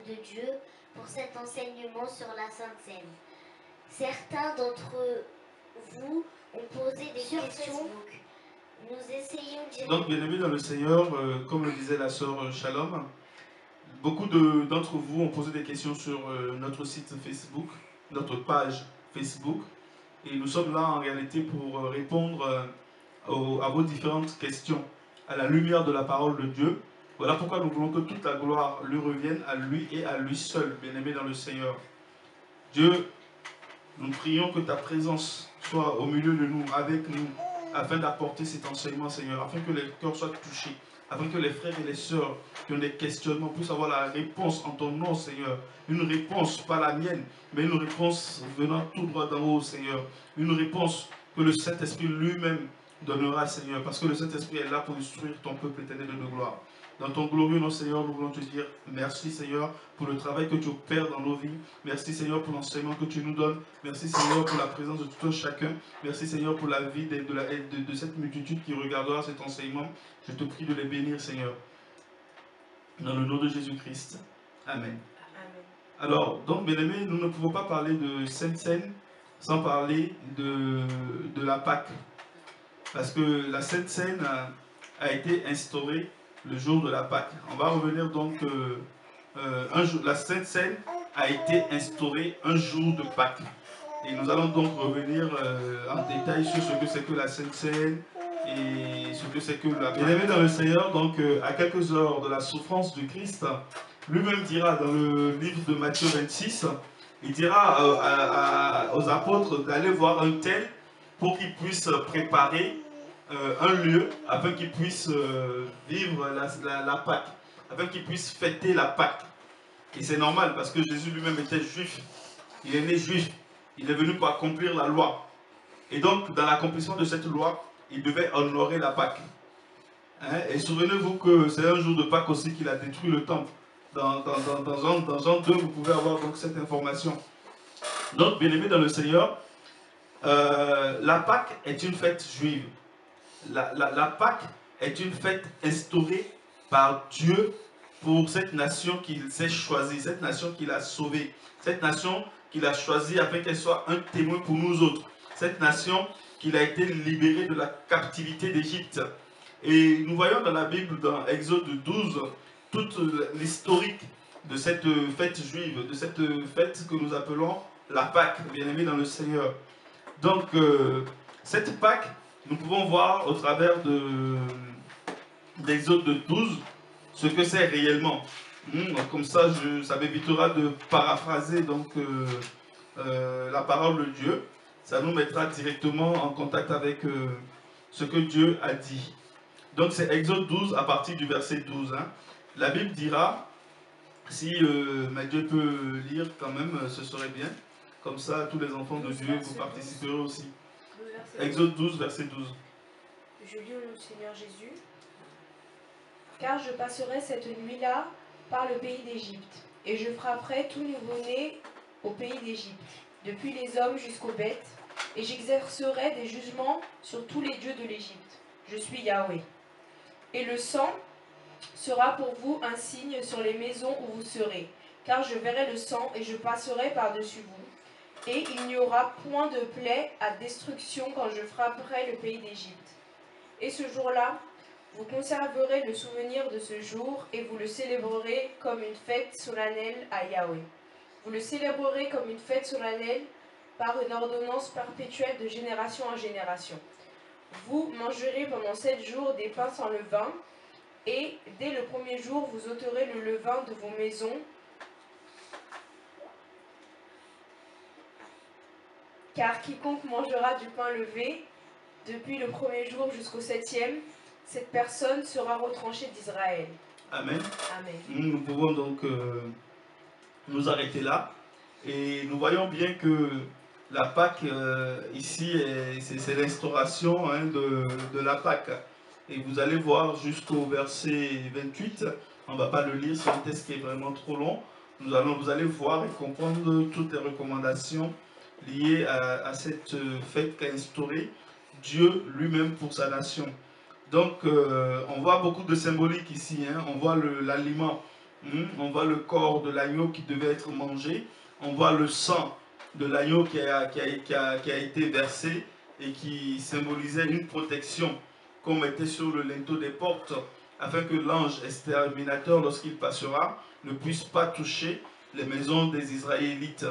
de Dieu pour cet enseignement sur la Sainte Seine. Certains d'entre vous ont posé des questions. Nous essayons de... Donc, bien-aimés dans le Seigneur, comme le disait la sœur Shalom, beaucoup d'entre vous ont posé des questions sur notre site Facebook, notre page Facebook. Et nous sommes là en réalité pour répondre à vos différentes questions à la lumière de la parole de Dieu. Voilà pourquoi nous voulons que toute la gloire lui revienne à lui et à lui seul, bien-aimé dans le Seigneur. Dieu, nous prions que ta présence soit au milieu de nous, avec nous, afin d'apporter cet enseignement, Seigneur, afin que les cœurs soient touchés, afin que les frères et les sœurs qui ont des questionnements puissent avoir la réponse en ton nom, Seigneur. Une réponse, pas la mienne, mais une réponse venant tout droit d'en haut, Seigneur. Une réponse que le Saint-Esprit lui-même donnera, Seigneur, parce que le Saint-Esprit est là pour instruire ton peuple éternel de gloire. Dans ton glorieux nom, Seigneur, nous voulons te dire merci, Seigneur, pour le travail que tu opères dans nos vies. Merci, Seigneur, pour l'enseignement que tu nous donnes. Merci, Seigneur, pour la présence de tout un chacun. Merci, Seigneur, pour la vie de cette multitude qui regardera cet enseignement. Je te prie de les bénir, Seigneur. Dans le nom de Jésus-Christ. Amen. Alors, donc, bien aimés, nous ne pouvons pas parler de Sainte Seine sans parler de la Pâque. Parce que la Sainte Seine a été instaurée le jour de la Pâque. On va revenir donc, la Sainte Seine a été instaurée un jour de Pâques. Et nous allons donc revenir en détail sur ce que c'est que la Sainte Seine et ce que c'est que la Pâque. Bien-aimé dans le Seigneur, donc à quelques heures de la souffrance du Christ, lui-même dira dans le livre de Matthieu 26, il dira aux apôtres d'aller voir un tel pour qu'ils puissent préparer un lieu afin qu'ils puissent vivre la Pâque, afin qu'ils puissent fêter la Pâque. Et c'est normal parce que Jésus lui-même était juif, il est né juif, il est venu pour accomplir la loi. Et donc dans l'accomplissement de cette loi, il devait honorer la Pâque. Hein? Et souvenez-vous que c'est un jour de Pâque aussi qu'il a détruit le temple. Dans Jean 2, vous pouvez avoir donc cette information. Donc, bien-aimés dans le Seigneur, la Pâque est une fête juive. La Pâque est une fête instaurée par Dieu pour cette nation qu'il s'est choisie, cette nation qu'il a sauvée, cette nation qu'il a choisie afin qu'elle soit un témoin pour nous autres, cette nation qu'il a été libérée de la captivité d'Égypte. Et nous voyons dans la Bible, dans Exode 12, toute l'historique de cette fête juive, de cette fête que nous appelons la Pâque, bien-aimés dans le Seigneur. Donc, cette Pâque, nous pouvons voir au travers d'Exode 12 ce que c'est réellement. Comme ça, ça m'évitera de paraphraser donc, la parole de Dieu. Ça nous mettra directement en contact avec ce que Dieu a dit. Donc c'est Exode 12 à partir du verset 12. Hein. La Bible dira, si Dieu peut lire quand même, ce serait bien. Comme ça, tous les enfants de Dieu, vous participerez aussi. Exode 12, verset 12. Je lis au nom du Seigneur Jésus. Car je passerai cette nuit-là par le pays d'Égypte, et je frapperai tout nouveau-né au pays d'Égypte, depuis les hommes jusqu'aux bêtes, et j'exercerai des jugements sur tous les dieux de l'Égypte. Je suis Yahweh. Et le sang sera pour vous un signe sur les maisons où vous serez, car je verrai le sang et je passerai par-dessus vous. Et il n'y aura point de plaie à destruction quand je frapperai le pays d'Égypte. Et ce jour-là, vous conserverez le souvenir de ce jour et vous le célébrerez comme une fête solennelle à Yahweh. Vous le célébrerez comme une fête solennelle par une ordonnance perpétuelle de génération en génération. Vous mangerez pendant 7 jours des pains sans levain, et dès le premier jour, vous ôterez le levain de vos maisons, car quiconque mangera du pain levé, depuis le premier jour jusqu'au 7e, cette personne sera retranchée d'Israël. Amen. Amen. Nous pouvons donc nous arrêter là. Et nous voyons bien que la Pâque, ici, c'est l'instauration de la Pâque. Et vous allez voir jusqu'au verset 28, on ne va pas le lire, c'est un texte qui est vraiment trop long. Vous allez voir et comprendre toutes les recommandations liées à cette fête qu'a instaurée Dieu lui-même pour sa nation. Donc, on voit beaucoup de symbolique ici. Hein. On voit l'aliment On voit le corps de l'agneau qui devait être mangé. On voit le sang de l'agneau qui a été versé et qui symbolisait une protection qu'on mettait sur le linteau des portes afin que l'ange exterminateur, lorsqu'il passera, ne puisse pas toucher les maisons des Israélites.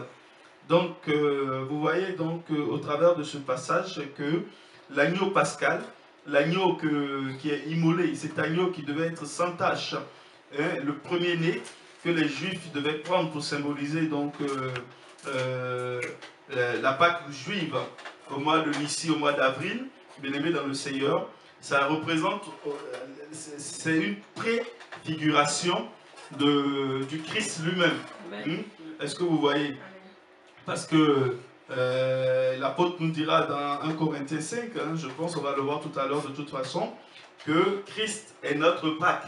Donc, vous voyez donc au travers de ce passage que l'agneau pascal, l'agneau qui est immolé, cet agneau qui devait être sans tache, hein, le premier-né que les Juifs devaient prendre pour symboliser donc la Pâque juive au mois de Nissi, au mois d'avril, bien-aimé dans le Seigneur, ça représente, c'est une préfiguration du Christ lui-même. Est-ce que vous voyez? Parce que l'apôtre nous dira dans 1 Corinthiens 5, hein, je pense, on va le voir tout à l'heure de toute façon, que Christ est notre Pâque.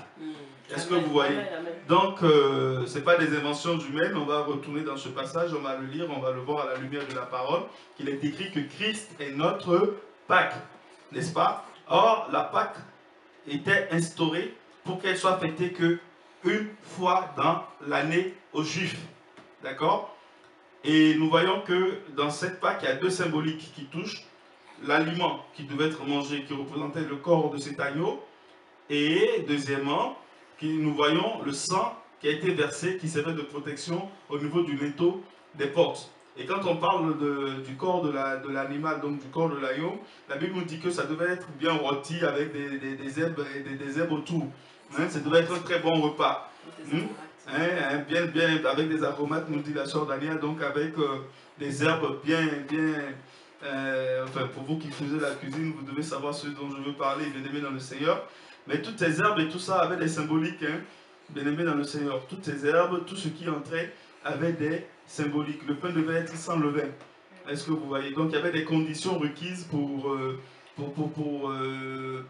Est-ce que vous voyez? Donc, ce n'est pas des inventions humaines, on va retourner dans ce passage, on va le lire, on va le voir à la lumière de la parole, qu'il est écrit que Christ est notre Pâque, n'est-ce pas? Or, la Pâque était instaurée pour qu'elle soit fêtée qu'une fois dans l'année aux Juifs. D'accord? Et nous voyons que dans cette Pâque, il y a deux symboliques qui touchent. L'aliment qui devait être mangé, qui représentait le corps de cet agneau. Et deuxièmement, nous voyons le sang qui a été versé, qui servait de protection au niveau du linteau des portes. Et quand on parle du corps de l'animal, donc du corps de l'agneau, la Bible nous dit que ça devait être bien rôti avec des herbes autour. Hein, ça devait être un très bon repas. Bien, avec des aromates, nous dit la sœur Daniel, donc avec des herbes enfin, pour vous qui faisiez la cuisine, vous devez savoir ce dont je veux parler, bien-aimé dans le Seigneur. Mais toutes ces herbes et tout ça avaient des symboliques, hein, bien-aimé dans le Seigneur. Toutes ces herbes, tout ce qui entrait avait des symboliques. Le pain devait être sans levain. Est-ce que vous voyez? Donc il y avait des conditions requises pour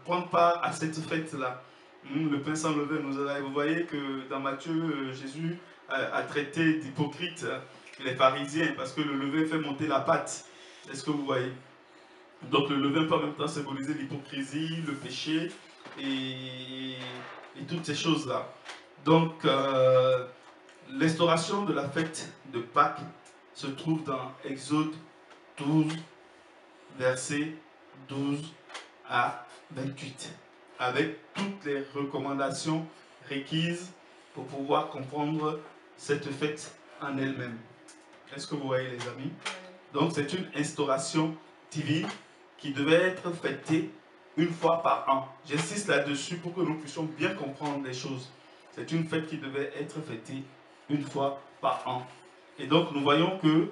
prendre part à cette fête-là. Le pain sans levain, vous voyez que dans Matthieu, Jésus a traité d'hypocrites les pharisiens parce que le levain fait monter la pâte. Est-ce que vous voyez? Donc le levain peut en même temps symboliser l'hypocrisie, le péché et toutes ces choses-là. Donc l'instauration de la fête de Pâques se trouve dans Exode 12, versets 12 à 28, avec toutes les recommandations requises pour pouvoir comprendre cette fête en elle-même. Est-ce que vous voyez, les amis? Donc c'est une instauration divine qui devait être fêtée une fois par an. J'insiste là-dessus pour que nous puissions bien comprendre les choses. C'est une fête qui devait être fêtée une fois par an. Et donc nous voyons que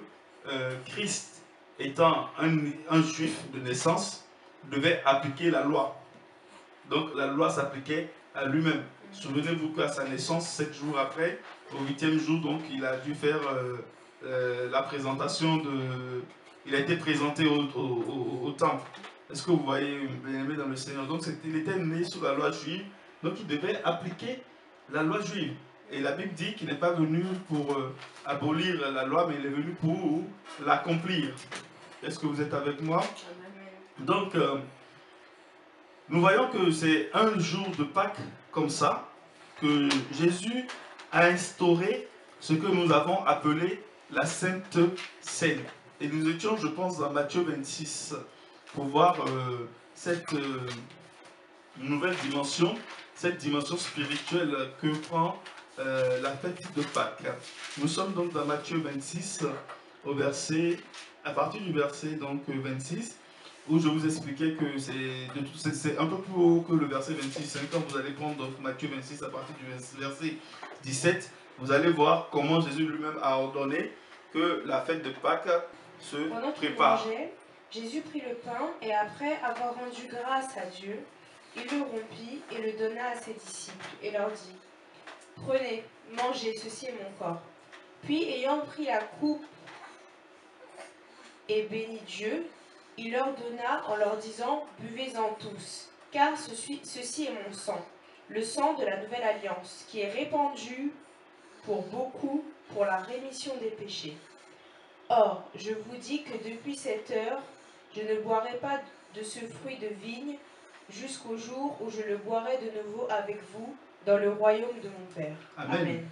Christ, étant un juif de naissance, devait appliquer la loi. Donc la loi s'appliquait à lui-même. Souvenez-vous qu'à sa naissance, 7 jours après, au 8e jour, donc il a dû faire la présentation de... Il a été présenté au temple. Est-ce que vous voyez, bien-aimé dans le Seigneur? Donc il était né sous la loi juive, donc il devait appliquer la loi juive. Et la Bible dit qu'il n'est pas venu pour abolir la loi, mais il est venu pour l'accomplir. Est-ce que vous êtes avec moi? Donc, nous voyons que c'est un jour de Pâques comme ça, que Jésus a instauré ce que nous avons appelé la Sainte Seine. Et nous étions, je pense, dans Matthieu 26, pour voir cette nouvelle dimension, cette dimension spirituelle que prend la fête de Pâques. Nous sommes donc dans Matthieu 26, à partir du verset donc, 26, où je vous expliquais que c'est un peu plus haut que le verset 26. Quand vous allez prendre donc, Matthieu 26 à partir du verset 17, vous allez voir comment Jésus lui-même a ordonné que la fête de Pâques se prépare. Pendant qu'il mangeait, Jésus prit le pain et après avoir rendu grâce à Dieu, il le rompit et le donna à ses disciples et leur dit: Prenez, mangez, ceci est mon corps. Puis ayant pris la coupe et béni Dieu, il leur donna en leur disant: Buvez-en tous, car ceci est mon sang, le sang de la nouvelle alliance, qui est répandu pour beaucoup pour la rémission des péchés. Or, je vous dis que depuis cette heure, je ne boirai pas de ce fruit de vigne jusqu'au jour où je le boirai de nouveau avec vous dans le royaume de mon Père. Amen. Amen.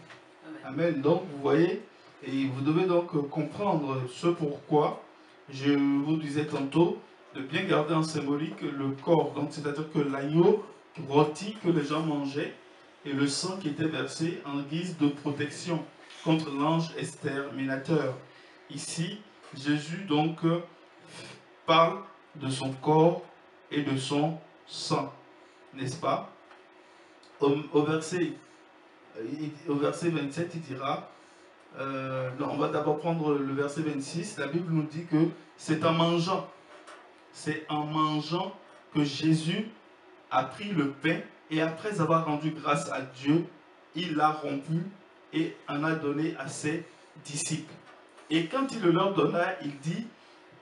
Amen. Donc, vous voyez, et vous devez donc comprendre ce pourquoi je vous disais tantôt de bien garder en symbolique le corps. Donc, c'est-à-dire que l'agneau rôti que les gens mangeaient et le sang qui était versé en guise de protection contre l'ange exterminateur. Ici, Jésus donc parle de son corps et de son sang, n'est-ce pas? Au verset 27, il dira, non, on va d'abord prendre le verset 26, la Bible nous dit que c'est en mangeant que Jésus a pris le pain et après avoir rendu grâce à Dieu, il l'a rompu et en a donné à ses disciples. Et quand il le leur donna, il dit,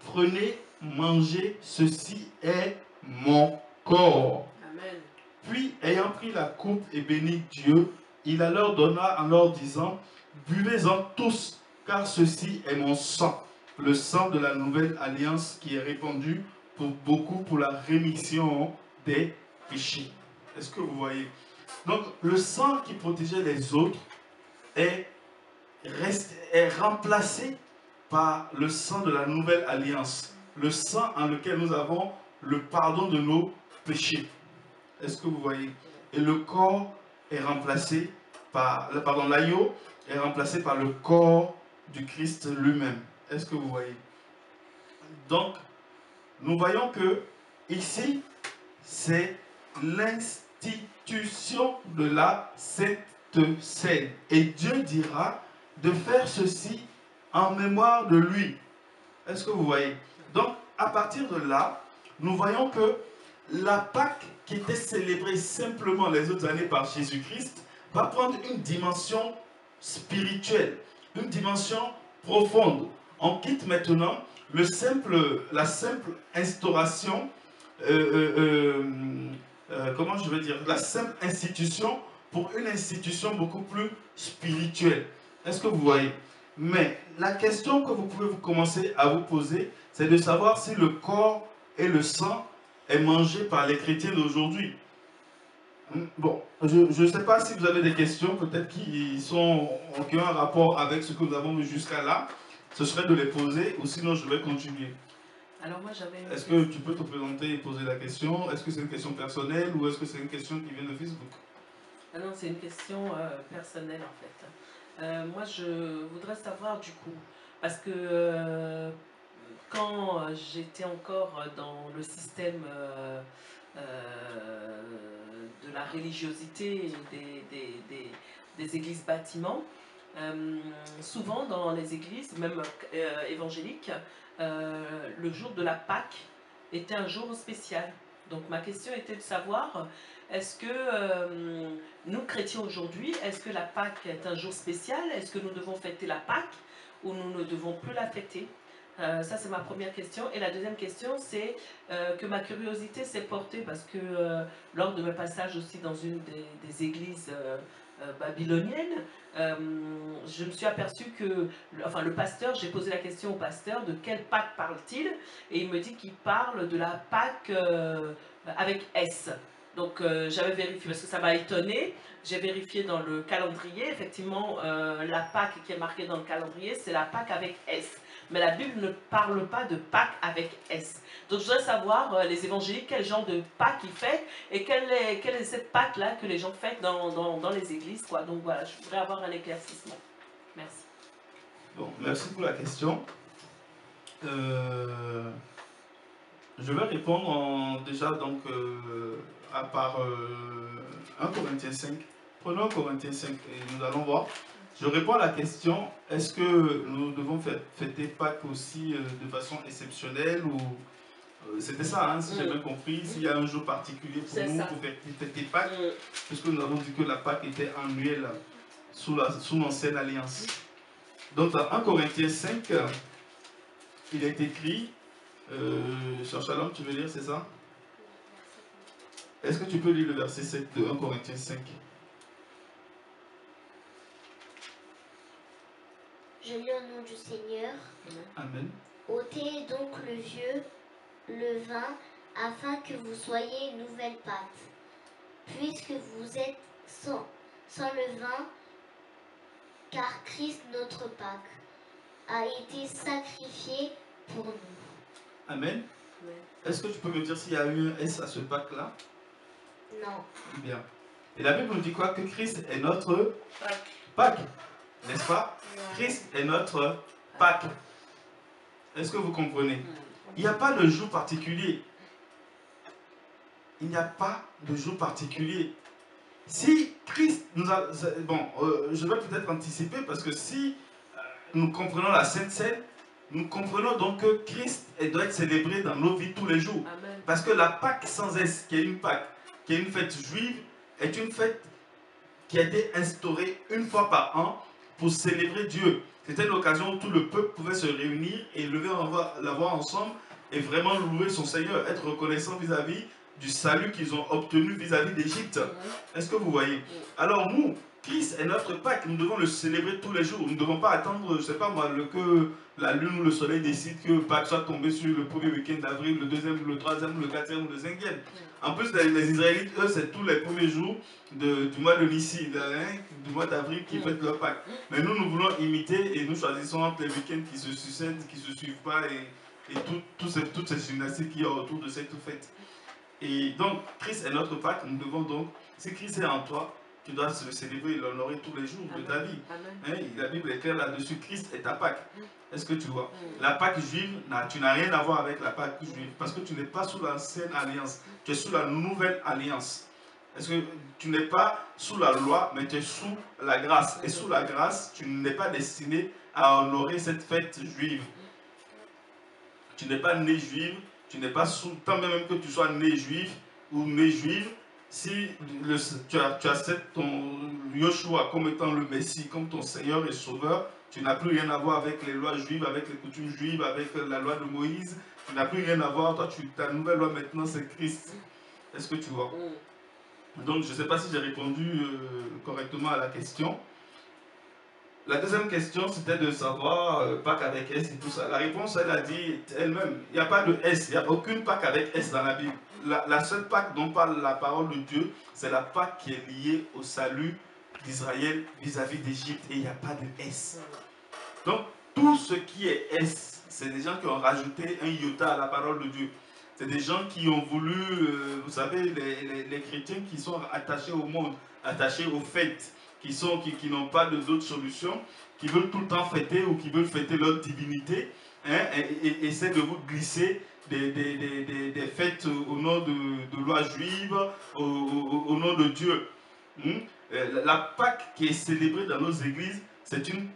prenez, mangez, ceci est mon corps. Amen. Puis, ayant pris la coupe et béni Dieu, il la leur donna en leur disant, buvez-en tous, car ceci est mon sang, le sang de la nouvelle alliance qui est répandu pour beaucoup pour la rémission des péchés. Est-ce que vous voyez? Donc, le sang qui protégeait les autres est remplacé par le sang de la nouvelle alliance, le sang en lequel nous avons le pardon de nos péchés. Est-ce que vous voyez? Et le corps est remplacé par, pardon, l'agneau est remplacé par le corps du Christ lui-même. Est-ce que vous voyez? Donc, nous voyons que ici, c'est l'institution de la Sainte Seine. Et Dieu dira de faire ceci en mémoire de lui. Est-ce que vous voyez? Donc, à partir de là, nous voyons que la Pâque qui était célébrée simplement les autres années par Jésus-Christ va prendre une dimension spirituelle, une dimension profonde. On quitte maintenant la simple instauration, comment je veux dire, la simple institution pour une institution beaucoup plus spirituelle. Est-ce que vous voyez? Mais la question que vous pouvez commencer à vous poser, c'est de savoir si le corps et le sang est mangé par les chrétiens d'aujourd'hui. Bon, je ne sais pas si vous avez des questions, peut-être qui ont un rapport avec ce que nous avons vu jusqu'à là. Ce serait de les poser, ou sinon je vais continuer. Alors moi j'avais... Est-ce que tu peux te présenter et poser la question? Est-ce que c'est une question personnelle ou est-ce que c'est une question qui vient de Facebook? Ah non, c'est une question personnelle en fait. Moi je voudrais savoir du coup, parce que quand j'étais encore dans le système de la religiosité des églises bâtiments, souvent dans les églises, même évangéliques, le jour de la Pâque était un jour spécial. Donc ma question était de savoir, est-ce que nous chrétiens aujourd'hui, est-ce que la Pâque est un jour spécial? Est-ce que nous devons fêter la Pâque ou nous ne devons plus la fêter? Ça c'est ma première question. Et la deuxième question c'est que ma curiosité s'est portée parce que lors de mes passages aussi dans une des églises babyloniennes, je me suis aperçue que, enfin le pasteur, j'ai posé la question au pasteur de quelle Pâque parle-t-il, et il me dit qu'il parle de la Pâque avec S. Donc j'avais vérifié parce que ça m'a étonné. J'ai vérifié dans le calendrier, effectivement la Pâque qui est marquée dans le calendrier c'est la Pâque avec S. Mais la Bible ne parle pas de Pâques avec S. Donc je voudrais savoir, les évangéliques, quel genre de Pâques ils fêtent et quelle est cette Pâque-là que les gens fêtent dans les églises, quoi. Donc voilà, je voudrais avoir un éclaircissement. Merci. Bon, merci pour la question. Je vais répondre déjà donc à part 1 Corinthiens 5. Prenons 1 Corinthiens 5 et nous allons voir. Je réponds à la question, est-ce que nous devons fêter Pâques aussi de façon exceptionnelle ou c'était ça, hein, si j'ai bien compris, s'il y a un jour particulier pour nous pour fêter Pâques, puisque nous avons dit que la Pâque était annuelle sous l'ancienne alliance. Donc dans 1 Corinthiens 5, il est écrit, sur Shalom, tu veux lire, c'est ça? Est-ce que tu peux lire le verset 7 de 1 Corinthiens 5? Je lis au nom du Seigneur. Amen. Ôtez donc le vin, afin que vous soyez une nouvelle pâte. Puisque vous êtes sans levain, car Christ, notre Pâque, a été sacrifié pour nous. Amen. Est-ce que tu peux me dire s'il y a eu un S à ce Pâque-là? Non. Bien. Et la Bible nous dit quoi? Que Christ est notre Pâque. N'est-ce pas? Christ est notre Pâque. Est-ce que vous comprenez? Il n'y a pas de jour particulier. Il n'y a pas de jour particulier. Si Christ nous a... Bon, je vais peut-être anticiper parce que si nous comprenons la Sainte Seine, nous comprenons donc que Christ doit être célébré dans nos vies tous les jours. Amen. Parce que la Pâque sans S, qui est une Pâque, qui est une fête juive, est une fête qui a été instaurée une fois par an pour célébrer Dieu. C'était une occasion où tout le peuple pouvait se réunir et lever la voix ensemble et vraiment louer son Seigneur, être reconnaissant vis-à-vis du salut qu'ils ont obtenu vis-à-vis d'Égypte. Est-ce que vous voyez? Alors nous, Christ est notre Pâque, nous devons le célébrer tous les jours. Nous ne devons pas attendre, je ne sais pas moi, que la lune ou le soleil décide que Pâques soit tombé sur le premier week-end d'avril, le deuxième, le troisième, le quatrième ou le cinquième. En plus, les Israélites, eux, c'est tous les premiers jours du mois de Nissi, du mois d'avril qui fêtent leur Pâques. Mais nous, nous voulons imiter et nous choisissons entre les week-ends qui se succèdent, qui ne se suivent pas et toutes ces gymnastiques qu'il y a autour de cette fête. Et donc, Christ est notre Pâque, nous devons donc, si Christ est en toi, tu dois le célébrer et l'honorer tous les jours de ta vie. Hein, la Bible est claire là-dessus, Christ est ta Pâque. Est-ce que tu vois? La Pâque juive, tu n'as rien à voir avec la Pâque juive, parce que tu n'es pas sous l'ancienne alliance, tu es sous la nouvelle alliance. Est-ce que tu n'es pas sous la loi, mais tu es sous la grâce. Et sous la grâce, tu n'es pas destiné à honorer cette fête juive. Tu n'es pas né juive, tu n'es pas sous, tant même que tu sois né juif ou né juive, si tu acceptes ton Yoshua comme étant le Messie, comme ton Seigneur et Sauveur, tu n'as plus rien à voir avec les lois juives, avec les coutumes juives, avec la loi de Moïse. Tu n'as plus rien à voir. Toi, ta nouvelle loi maintenant, c'est Christ. Est-ce que tu vois? Donc, je ne sais pas si j'ai répondu correctement à la question. La deuxième question, c'était de savoir Pâques avec S et tout ça. La réponse, elle a dit elle-même, il n'y a pas de S, il n'y a aucune Pâques avec S dans la Bible. La seule Pâque dont parle la parole de Dieu, c'est la Pâque qui est liée au salut d'Israël vis-à-vis d'Égypte et il n'y a pas de S. Donc, tout ce qui est S, c'est des gens qui ont rajouté un iota à la parole de Dieu. C'est des gens qui ont voulu, vous savez, les chrétiens qui sont attachés au monde, attachés aux fêtes, qui n'ont pas d'autre solution, qui veulent tout le temps fêter ou qui veulent fêter leur divinité, hein, et essaient de vous glisser des fêtes au nom de lois juives, au nom de Dieu. La Pâque qui est célébrée dans nos églises, c'est une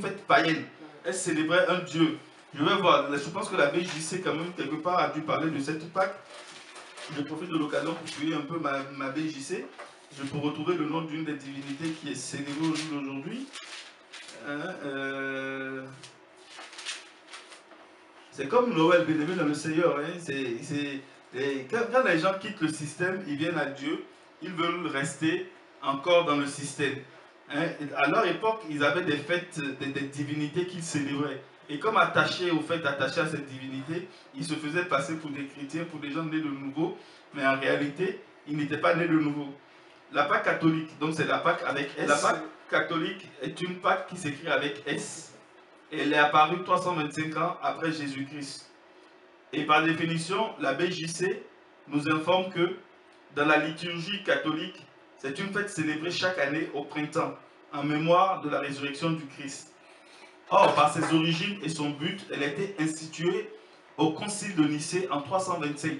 fête païenne. Elle célébrait un Dieu. Je vais voir, je pense que la BJC quand même quelque part a dû parler de cette Pâque. Je profite de l'occasion pour fouiller un peu ma BJC. Je peux retrouver le nom d'une des divinités qui est célébrée au jour d'aujourd'hui. C'est comme Noël, bien-aimé dans le Seigneur. Hein. Quand les gens quittent le système, ils viennent à Dieu, ils veulent rester encore dans le système. Hein. À leur époque, ils avaient des fêtes, des divinités qu'ils célébraient. Et comme attachés aux fêtes, attachés à cette divinité, ils se faisaient passer pour des chrétiens, pour des gens nés de nouveau, mais en réalité, ils n'étaient pas nés de nouveau. La Pâque catholique, donc c'est la Pâque avec S. La Pâque catholique est une Pâque qui s'écrit avec S. Elle est apparue 325 ans après Jésus-Christ. Et par définition, la BJC nous informe que dans la liturgie catholique, c'est une fête célébrée chaque année au printemps, en mémoire de la résurrection du Christ. Or, par ses origines et son but, elle a été instituée au Concile de Nicée en 325.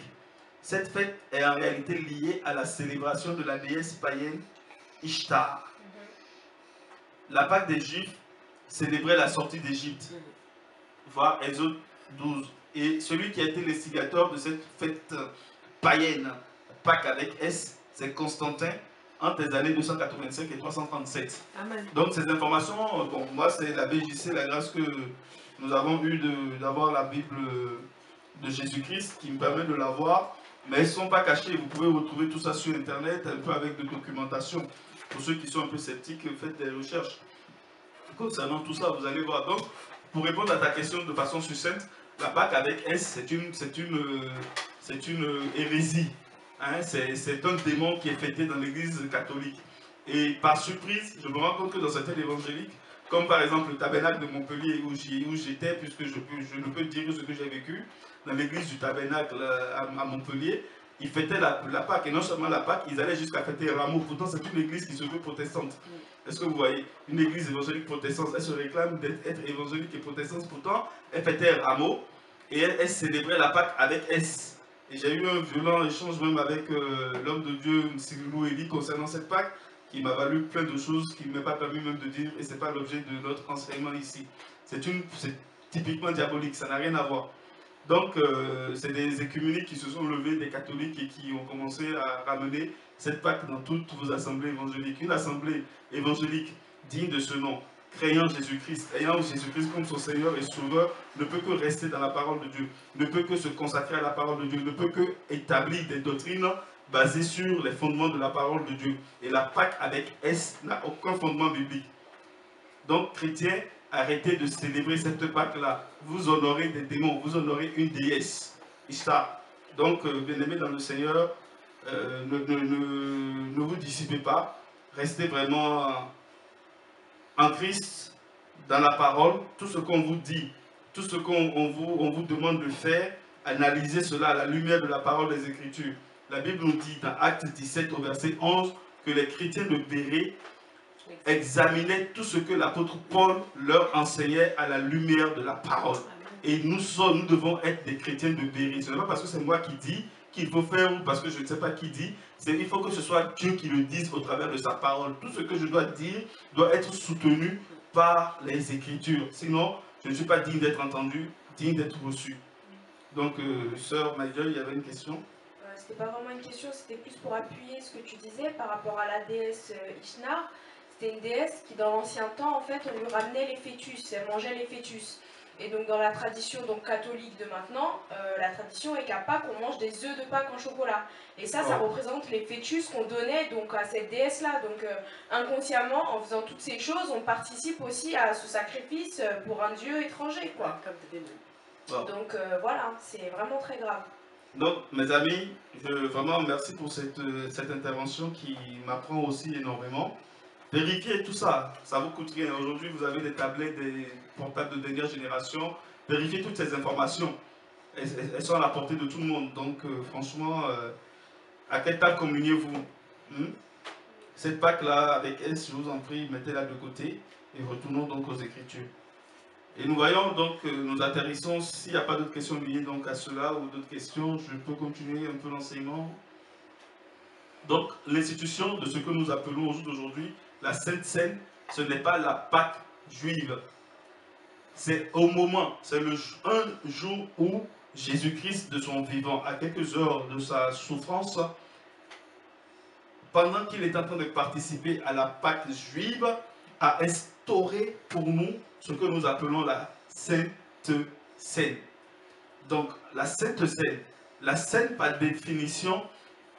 Cette fête est en réalité liée à la célébration de la déesse païenne Ishtar. La Pâque des Juifs célébrait la sortie d'Égypte, voir Exode 12. Et celui qui a été l'instigateur de cette fête païenne, Pâque avec S, c'est Constantin, entre les années 285 et 337. Amen. Donc ces informations, bon, moi c'est la BJC, la grâce que nous avons eue d'avoir la Bible de Jésus-Christ qui me permet de la voir, mais elles ne sont pas cachées. Vous pouvez retrouver tout ça sur Internet, un peu avec de documentation. Pour ceux qui sont un peu sceptiques, faites des recherches. Concernant tout ça, vous allez voir. Donc, pour répondre à ta question de façon succincte, la Pâque avec S, c'est une hérésie. Hein, c'est un démon qui est fêté dans l'église catholique. Et par surprise, je me rends compte que dans certaines évangéliques, comme par exemple le tabernacle de Montpellier où j'étais, puisque je ne peux dire ce que j'ai vécu, dans l'église du tabernacle à Montpellier, ils fêtaient la Pâque, et non seulement la Pâque, ils allaient jusqu'à fêter Rameau. Pourtant, c'est une église qui se veut protestante. Est-ce que vous voyez? Une église évangélique protestante, elle se réclame d'être évangélique et protestante. Pourtant, elle fêtait Rameau et elle célébrait la Pâque avec S. Et j'ai eu un violent échange même avec l'homme de Dieu, Cyril Eli, concernant cette Pâque, qui m'a valu plein de choses qui ne m'est pas permis même de dire, et ce n'est pas l'objet de notre enseignement ici. C'est typiquement diabolique, ça n'a rien à voir. Donc, c'est des écuméniques qui se sont levés, des catholiques, et qui ont commencé à ramener cette Pâque dans toutes vos assemblées évangéliques. Une assemblée évangélique digne de ce nom, craignant Jésus-Christ, ayant Jésus-Christ comme son Seigneur et Sauveur, ne peut que rester dans la parole de Dieu, ne peut que se consacrer à la parole de Dieu, ne peut que établir des doctrines basées sur les fondements de la parole de Dieu. Et la Pâque avec S n'a aucun fondement biblique. Donc, chrétiens, arrêtez de célébrer cette Pâque-là. Vous honorez des démons, vous honorez une déesse, Ishtar. Donc, bien-aimés dans le Seigneur, ne vous dissipez pas. Restez vraiment en Christ, dans la parole. Tout ce qu'on vous dit, tout ce qu'on vous demande de faire, analysez cela à la lumière de la parole des Écritures. La Bible nous dit dans Actes 17 au verset 11 que les chrétiens de Bérée examinaient tout ce que l'apôtre Paul leur enseignait à la lumière de la parole. Et nous devons être des chrétiens de Bérée. Ce n'est pas parce que c'est moi qui dis qu'il faut faire ou parce que je ne sais pas qui dit. Il faut que ce soit Dieu qui le dise au travers de sa parole. Tout ce que je dois dire doit être soutenu par les Écritures. Sinon, je ne suis pas digne d'être entendu, digne d'être reçu. Donc, sœur Maïdja, il y avait une question. C'était pas vraiment une question, c'était plus pour appuyer ce que tu disais par rapport à la déesse Ishtar. C'était une déesse qui, dans l'ancien temps, en fait, on lui ramenait les fœtus, elle mangeait les fœtus. Et donc, dans la tradition catholique de maintenant, la tradition est qu'à Pâques, on mange des œufs de Pâques en chocolat. Et ça, ça représente les fœtus qu'on donnait donc, à cette déesse-là. Donc, inconsciemment, en faisant toutes ces choses, on participe aussi à ce sacrifice pour un dieu étranger, quoi. Donc, voilà, c'est vraiment très grave. Donc, mes amis, vraiment merci pour cette intervention qui m'apprend aussi énormément. Vérifiez tout ça, ça vous coûte rien. Aujourd'hui, vous avez des tablettes, des portables de dernière génération. Vérifiez toutes ces informations. Elles sont à la portée de tout le monde. Donc, franchement, à quelle table communiez-vous? Cette Pâque-là, avec S, je vous en prie, mettez-la de côté et retournons donc aux Écritures. Et nous voyons donc, nous atterrissons, s'il n'y a pas d'autres questions liées donc à cela ou d'autres questions, je peux continuer un peu l'enseignement. Donc, l'institution de ce que nous appelons au jour d'aujourd'hui la Sainte Seine, ce n'est pas la Pâque juive. C'est au moment, c'est un jour où Jésus-Christ, de son vivant, à quelques heures de sa souffrance, pendant qu'il est en train de participer à la Pâque juive, a instauré pour nous ce que nous appelons la Sainte Seine. Donc, la Sainte Seine, la Seine par définition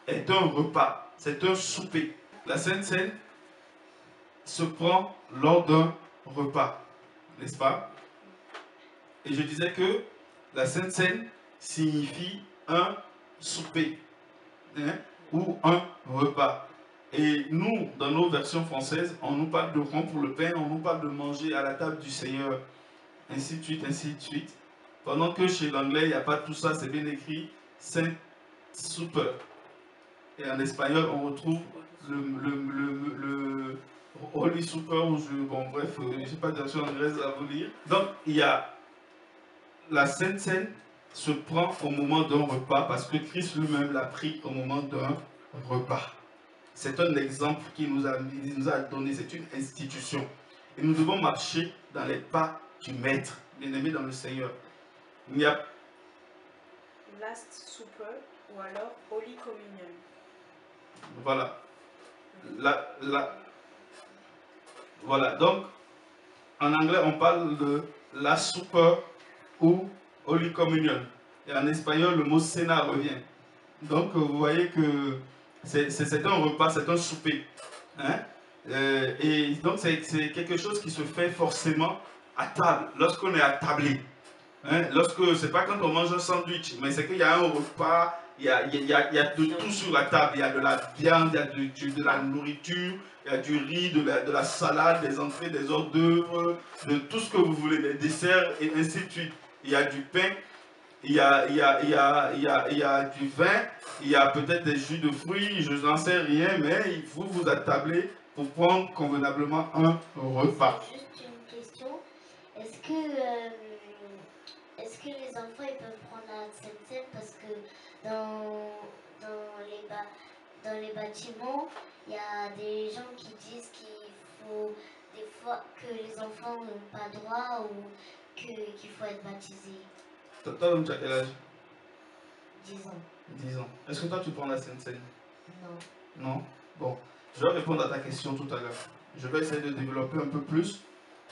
est un repas, c'est un souper. La Sainte Seine se prend lors d'un repas, n'est-ce pas? Et je disais que la Sainte Seine signifie un souper, ou un repas. Et nous, dans nos versions françaises, on nous parle de rompre le pain, on nous parle de manger à la table du Seigneur, ainsi de suite, ainsi de suite. Pendant que chez l'anglais, il n'y a pas tout ça, c'est bien écrit Saint Supper. Et en espagnol, on retrouve le Holy Supper, bon bref, je n'ai pas de version anglaise à vous lire. Donc, il y a la Sainte Seine se prend au moment d'un repas parce que Christ lui-même l'a pris au moment d'un repas. C'est un exemple qu'il nous a donné, c'est une institution. Et nous devons marcher dans les pas du Maître, bien-aimé dans le Seigneur. Il y a Last Supper ou alors Holy Communion. Voilà. Voilà, donc en anglais on parle de Last Supper ou Holy Communion. Et en espagnol le mot cena revient. Donc vous voyez que c'est un repas, c'est un souper. Hein? Et donc c'est quelque chose qui se fait forcément à table, lorsqu'on est attablé. Hein? C'est pas quand on mange un sandwich, mais c'est qu'il y a un repas il y a de tout sur la table. Il y a de la viande, il y a de la nourriture, il y a du riz, de la salade, des entrées, des hors d'œuvre, de tout ce que vous voulez, des desserts et ainsi de suite. Il y a du pain, il y a du vin, il y a peut-être des jus de fruits, je n'en sais rien, mais il faut vous attabler pour prendre convenablement un repas. Juste une question. Est-ce que les enfants ils peuvent prendre la Sainte Seine parce que dans les bâtiments, il y a des gens qui disent qu'il faut des fois que les enfants n'ont pas droit ou qu'il faut être baptisé. Toi, tu as quel âge? 10 ans. 10 ans. Est-ce que toi, tu prends la Sainte Seine? Non. Non? Bon, je vais répondre à ta question tout à l'heure. Je vais essayer de développer un peu plus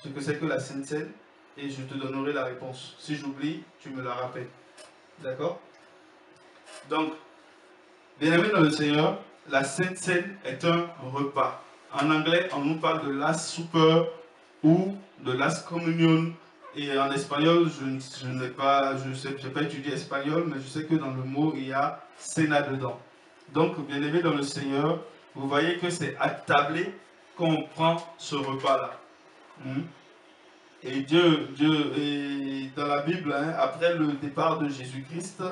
ce que c'est que la Sainte Seine et je te donnerai la réponse. Si j'oublie, tu me la rappelles. D'accord? Donc, bien-aimés dans le Seigneur, la Sainte Seine est un repas. En anglais, on nous parle de Last Supper ou de Last Communion. Et en espagnol, je n'ai pas, j'ai pas étudié espagnol, mais je sais que dans le mot, il y a Cena dedans. Donc, bien-aimés dans le Seigneur, vous voyez que c'est attablé qu'on prend ce repas-là. Et Dieu, et dans la Bible, hein, après le départ de Jésus-Christ,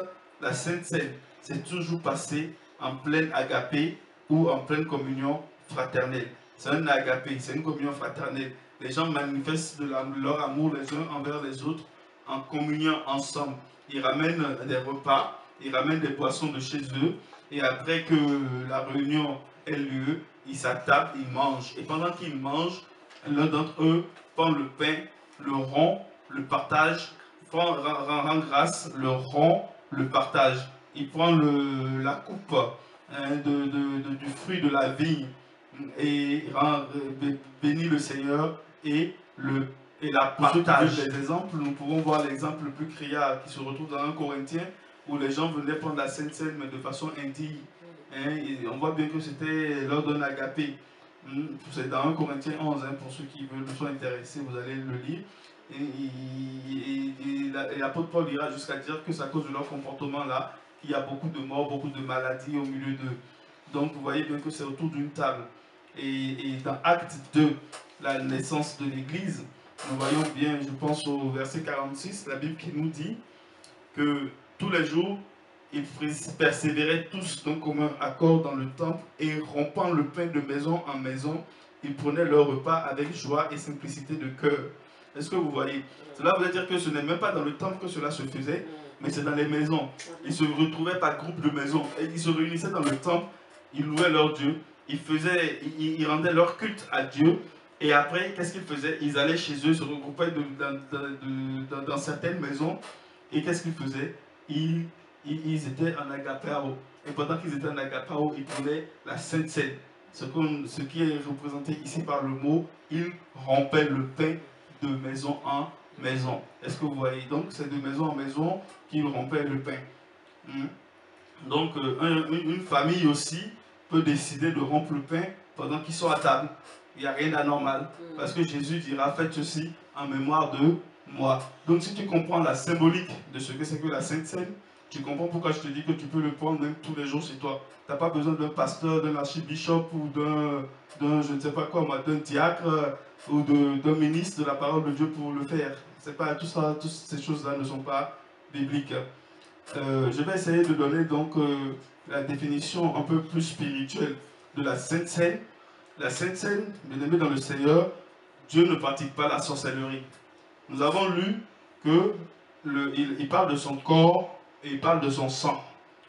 la Sainte Seine s'est toujours passée en pleine agapé ou en pleine communion fraternelle. C'est un agapé, c'est une communion fraternelle. Les gens manifestent leur amour les uns envers les autres en communion ensemble. Ils ramènent des repas, ils ramènent des boissons de chez eux. Et après que la réunion ait lieu, ils s'attablent, ils mangent. Et pendant qu'ils mangent, l'un d'entre eux prend le pain, le rompt, le partage, rend grâce, le rompt, le partage. Il prend la coupe du fruit de la vigne et bénit le Seigneur et la partage. Des exemples, nous pouvons voir l'exemple le plus criard qui se retrouve dans 1 Corinthiens où les gens venaient prendre la Sainte Seine mais de façon indigne. Et on voit bien que c'était lors d'un agapé. C'est dans 1 Corinthiens 11, pour ceux qui sont intéressés, vous allez le lire. Et l'apôtre Paul ira jusqu'à dire que c'est à cause de leur comportement là qu'il y a beaucoup de morts, beaucoup de maladies au milieu d'eux. Donc vous voyez bien que c'est autour d'une table. Et dans Acte 2, la naissance de l'Église, nous voyons bien, je pense au verset 46, la Bible qui nous dit que tous les jours, ils persévéraient tous d'un commun accord dans le temple et rompant le pain de maison en maison, ils prenaient leur repas avec joie et simplicité de cœur. Est-ce que vous voyez? Cela veut dire que ce n'est même pas dans le temple que cela se faisait, mais c'est dans les maisons. Ils se retrouvaient par groupe de maisons et ils se réunissaient dans le temple, ils louaient leur Dieu, ils rendaient leur culte à Dieu. Et après, qu'est-ce qu'ils faisaient? Ils allaient chez eux, se regroupaient dans certaines maisons. Et qu'est-ce qu'ils faisaient? Ils étaient en agapao. Et pendant qu'ils étaient en agapao, ils prenaient la Sainte Seine. Ce qui est représenté ici par le mot, ils rompaient le pain de maison en maison. Est-ce que vous voyez? Donc, c'est de maison en maison qu'ils rompaient le pain. Donc, une famille aussi peut décider de rompre le pain pendant qu'ils sont à table. Il n'y a rien d'anormal. Parce que Jésus dira, faites ceci en mémoire de moi. Donc si tu comprends la symbolique de ce que c'est que la Sainte Seine, tu comprends pourquoi je te dis que tu peux le prendre même tous les jours chez toi. Tu n'as pas besoin d'un pasteur, d'un archibishop ou d'un je ne sais pas quoi, d'un diacre ou d'un ministre de la parole de Dieu pour le faire. C'est pas, toutes ces choses-là ne sont pas bibliques. Je vais essayer de donner donc la définition un peu plus spirituelle de la Sainte Seine. La Sainte Seine, bien aimé dans le Seigneur, Dieu ne pratique pas la sorcellerie. Nous avons lu qu'il parle de son corps et il parle de son sang.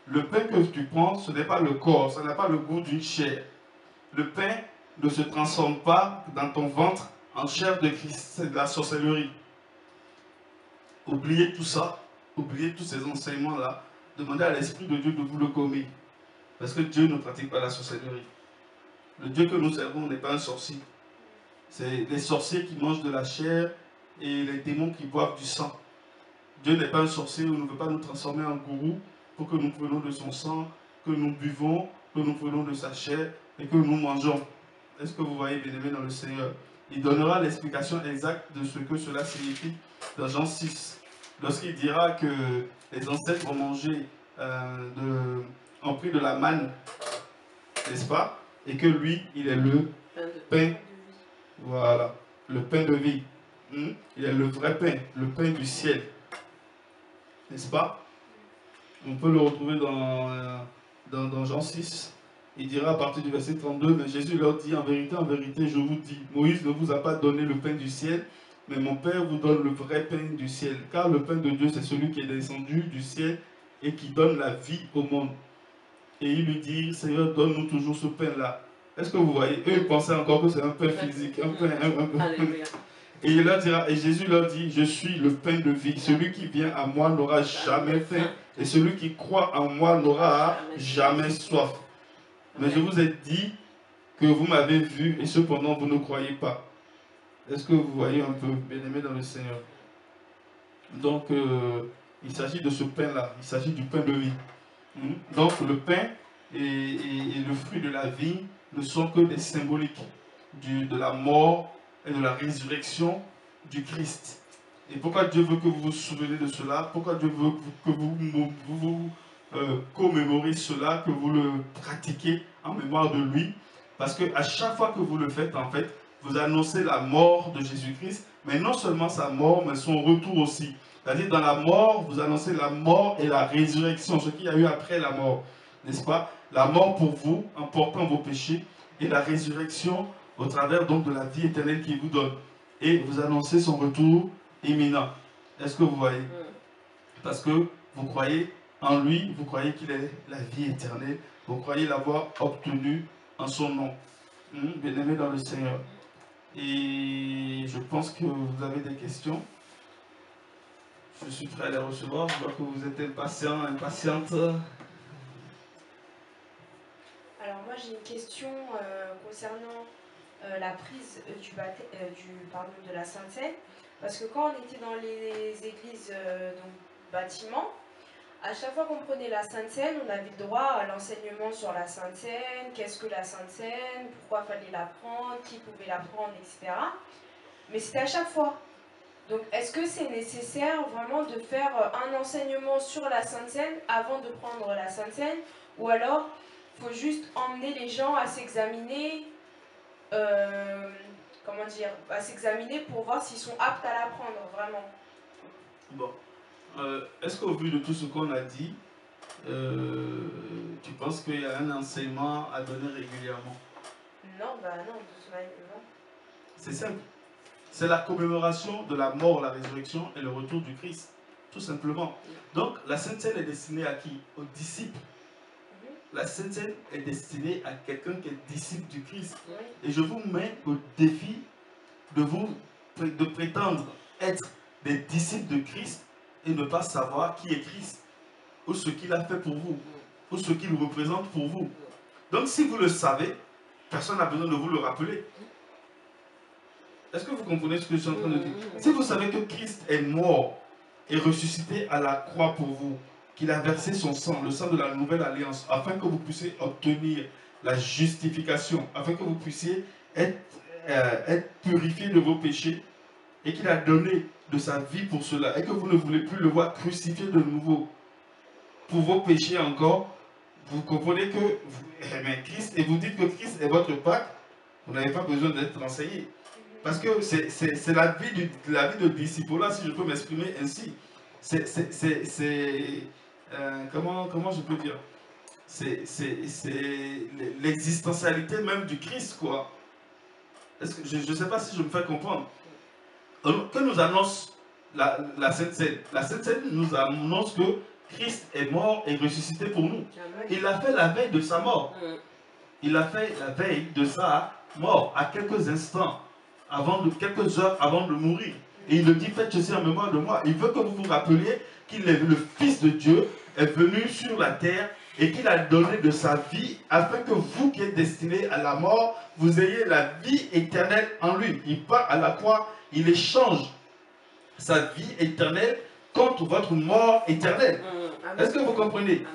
Le pain que tu prends, ce n'est pas le corps, ça n'a pas le goût d'une chair. Le pain ne se transforme pas dans ton ventre en chair de Christ, c'est de la sorcellerie. Oubliez tout ça, oubliez tous ces enseignements-là, demandez à l'Esprit de Dieu de vous le gommer. Parce que Dieu ne pratique pas la sorcellerie. Le Dieu que nous servons n'est pas un sorcier. C'est les sorciers qui mangent de la chair et les démons qui boivent du sang. Dieu n'est pas un sorcier, il ne veut pas nous transformer en gourou pour que nous prenions de son sang, que nous buvons, que nous prenons de sa chair et que nous mangeons. Est-ce que vous voyez, bien-aimés dans le Seigneur? Il donnera l'explication exacte de ce que cela signifie dans Jean 6. Lorsqu'il dira que les ancêtres ont mangé ont pris de la manne, n'est-ce pas? Et que lui, il est le pain, voilà, le pain de vie. Il est le vrai pain, le pain du ciel, n'est-ce pas? On peut le retrouver dans Jean 6. Il dira à partir du verset 32, mais Jésus leur dit, en vérité, je vous dis, Moïse ne vous a pas donné le pain du ciel, mais mon Père vous donne le vrai pain du ciel. Car le pain de Dieu, c'est celui qui est descendu du ciel et qui donne la vie au monde. Et il lui dit, Seigneur, donne-nous toujours ce pain-là. Est-ce que vous voyez? Eux, ils pensaient encore que c'est un pain physique, un pain. Et il leur dira, et Jésus leur dit, je suis le pain de vie. Celui qui vient à moi n'aura jamais faim. Et celui qui croit en moi n'aura jamais soif. Mais je vous ai dit que vous m'avez vu et cependant vous ne croyez pas. Est-ce que vous voyez un peu, bien-aimés dans le Seigneur? Donc, il s'agit de ce pain-là. Il s'agit du pain de vie. Donc, le pain et le fruit de la vie ne sont que des symboliques de la mort et de la résurrection du Christ. Et pourquoi Dieu veut que vous vous souveniez de cela? Pourquoi Dieu veut que vous commémorez cela, que vous le pratiquez en mémoire de lui? Parce qu'à chaque fois que vous le faites, en fait, vous annoncez la mort de Jésus-Christ, mais non seulement sa mort, mais son retour aussi. C'est-à-dire, dans la mort, vous annoncez la mort et la résurrection, ce qu'il y a eu après la mort, n'est-ce pas? La mort pour vous, en portant vos péchés, et la résurrection au travers donc de la vie éternelle qu'il vous donne. Et vous annoncez son retour imminent. Est-ce que vous voyez? Parce que vous croyez en lui, vous croyez qu'il est la vie éternelle, vous croyez l'avoir obtenu en son nom. Bien-aimés dans le Seigneur. Et je pense que vous avez des questions. Je suis prêt à les recevoir. Je vois que vous êtes impatients, impatientes. Alors moi j'ai une question concernant la prise de la Sainte Seine. Parce que quand on était dans les églises donc, bâtiments, à chaque fois qu'on prenait la Sainte Seine, on avait le droit à l'enseignement sur la Sainte Seine, qu'est-ce que la Sainte Seine, pourquoi fallait la prendre, qui pouvait la prendre, etc. Mais c'était à chaque fois. Donc est-ce que c'est nécessaire vraiment de faire un enseignement sur la Sainte Seine avant de prendre la Sainte Seine? Ou alors, il faut juste emmener les gens à s'examiner, comment dire, à s'examiner pour voir s'ils sont aptes à la prendre, vraiment? Bon. Est-ce qu'au vu de tout ce qu'on a dit, tu penses qu'il y a un enseignement à donner régulièrement? Non, bah non, de toute manière, non. C'est simple. C'est la commémoration de la mort, la résurrection et le retour du Christ. Tout simplement. Donc, la Sainte Seine est destinée à qui? Aux disciples. La Sainte Seine est destinée à quelqu'un qui est disciple du Christ. Et je vous mets au défi de prétendre être des disciples de Christ et ne pas savoir qui est Christ, ou ce qu'il a fait pour vous, ou ce qu'il représente pour vous. Donc si vous le savez, personne n'a besoin de vous le rappeler. Est-ce que vous comprenez ce que je suis en train de dire? Si vous savez que Christ est mort et ressuscité à la croix pour vous, qu'il a versé son sang, le sang de la nouvelle alliance, afin que vous puissiez obtenir la justification, afin que vous puissiez être purifié de vos péchés, et qu'il a donné de sa vie pour cela, et que vous ne voulez plus le voir crucifié de nouveau pour vos péchés encore, vous comprenez que Christ, et vous dites que Christ est votre Pâque, vous n'avez pas besoin d'être enseigné. Parce que c'est la vie de disciple, là, si je peux m'exprimer ainsi. Comment je peux dire? C'est l'existentialité même du Christ, quoi. Je ne sais pas si je me fais comprendre. Que nous annonce la Sainte Seine? La Sainte Seine nous annonce que Christ est mort et ressuscité pour nous. Il l'a fait la veille de sa mort. Il l'a fait la veille de sa mort, à quelques instants, quelques heures avant de mourir. Et il le dit, faites ceci en mémoire de moi. Il veut que vous vous rappeliez qu'il est le Fils de Dieu, est venu sur la terre et qu'il a donné de sa vie afin que vous qui êtes destinés à la mort, vous ayez la vie éternelle en lui. Il part à la croix, il échange sa vie éternelle contre votre mort éternelle. Est-ce que vous comprenez?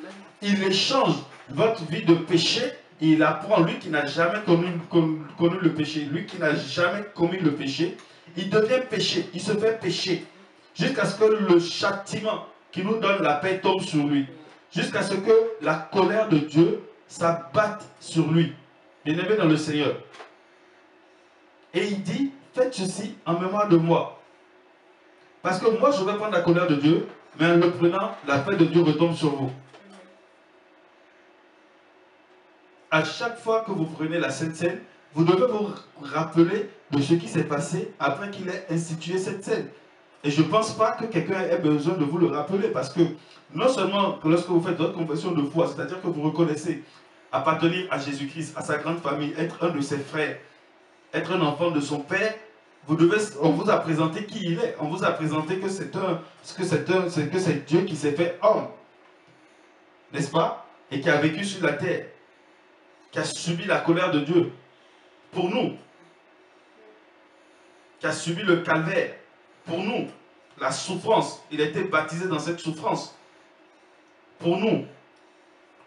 Il échange votre vie de péché et il apprend, lui qui n'a jamais connu le péché, lui qui n'a jamais commis le péché, il devient péché, il se fait péché, jusqu'à ce que le châtiment qui nous donne la paix tombe sur lui. jusqu'à ce que la colère de Dieu s'abatte sur lui. Bien-aimé dans le Seigneur. Et il dit, faites ceci en mémoire de moi. Parce que moi, je vais prendre la colère de Dieu, mais en le prenant, la paix de Dieu retombe sur vous. À chaque fois que vous prenez la Sainte Seine, vous devez vous rappeler de ce qui s'est passé après qu'il ait institué cette scène. Et je ne pense pas que quelqu'un ait besoin de vous le rappeler, parce que non seulement lorsque vous faites votre confession de foi, c'est-à-dire que vous reconnaissez appartenir à Jésus-Christ, à sa grande famille, être un de ses frères, être un enfant de son Père, on vous a présenté qui il est. On vous a présenté que c'est Dieu qui s'est fait homme. N'est-ce pas? Et qui a vécu sur la terre. Qui a subi la colère de Dieu. Pour nous. Qui a subi le calvaire. Pour nous. La souffrance. Il a été baptisé dans cette souffrance. Pour nous.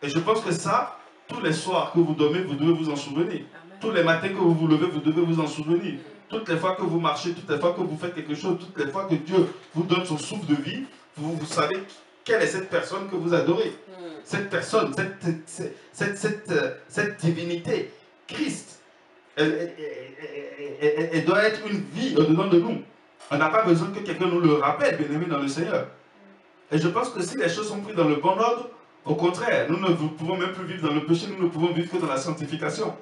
Et je pense que ça, tous les soirs que vous dormez, vous devez vous en souvenir. Tous les matins que vous vous levez, vous devez vous en souvenir. Toutes les fois que vous marchez, toutes les fois que vous faites quelque chose, toutes les fois que Dieu vous donne son souffle de vie, vous savez quelle est cette personne que vous adorez. Cette personne, cette divinité, Christ, elle doit être une vie au-dedans de nous. On n'a pas besoin que quelqu'un nous le rappelle, bien aimé dans le Seigneur. Et je pense que si les choses sont prises dans le bon ordre, au contraire, nous ne pouvons même plus vivre dans le péché, nous ne pouvons vivre que dans la sanctification.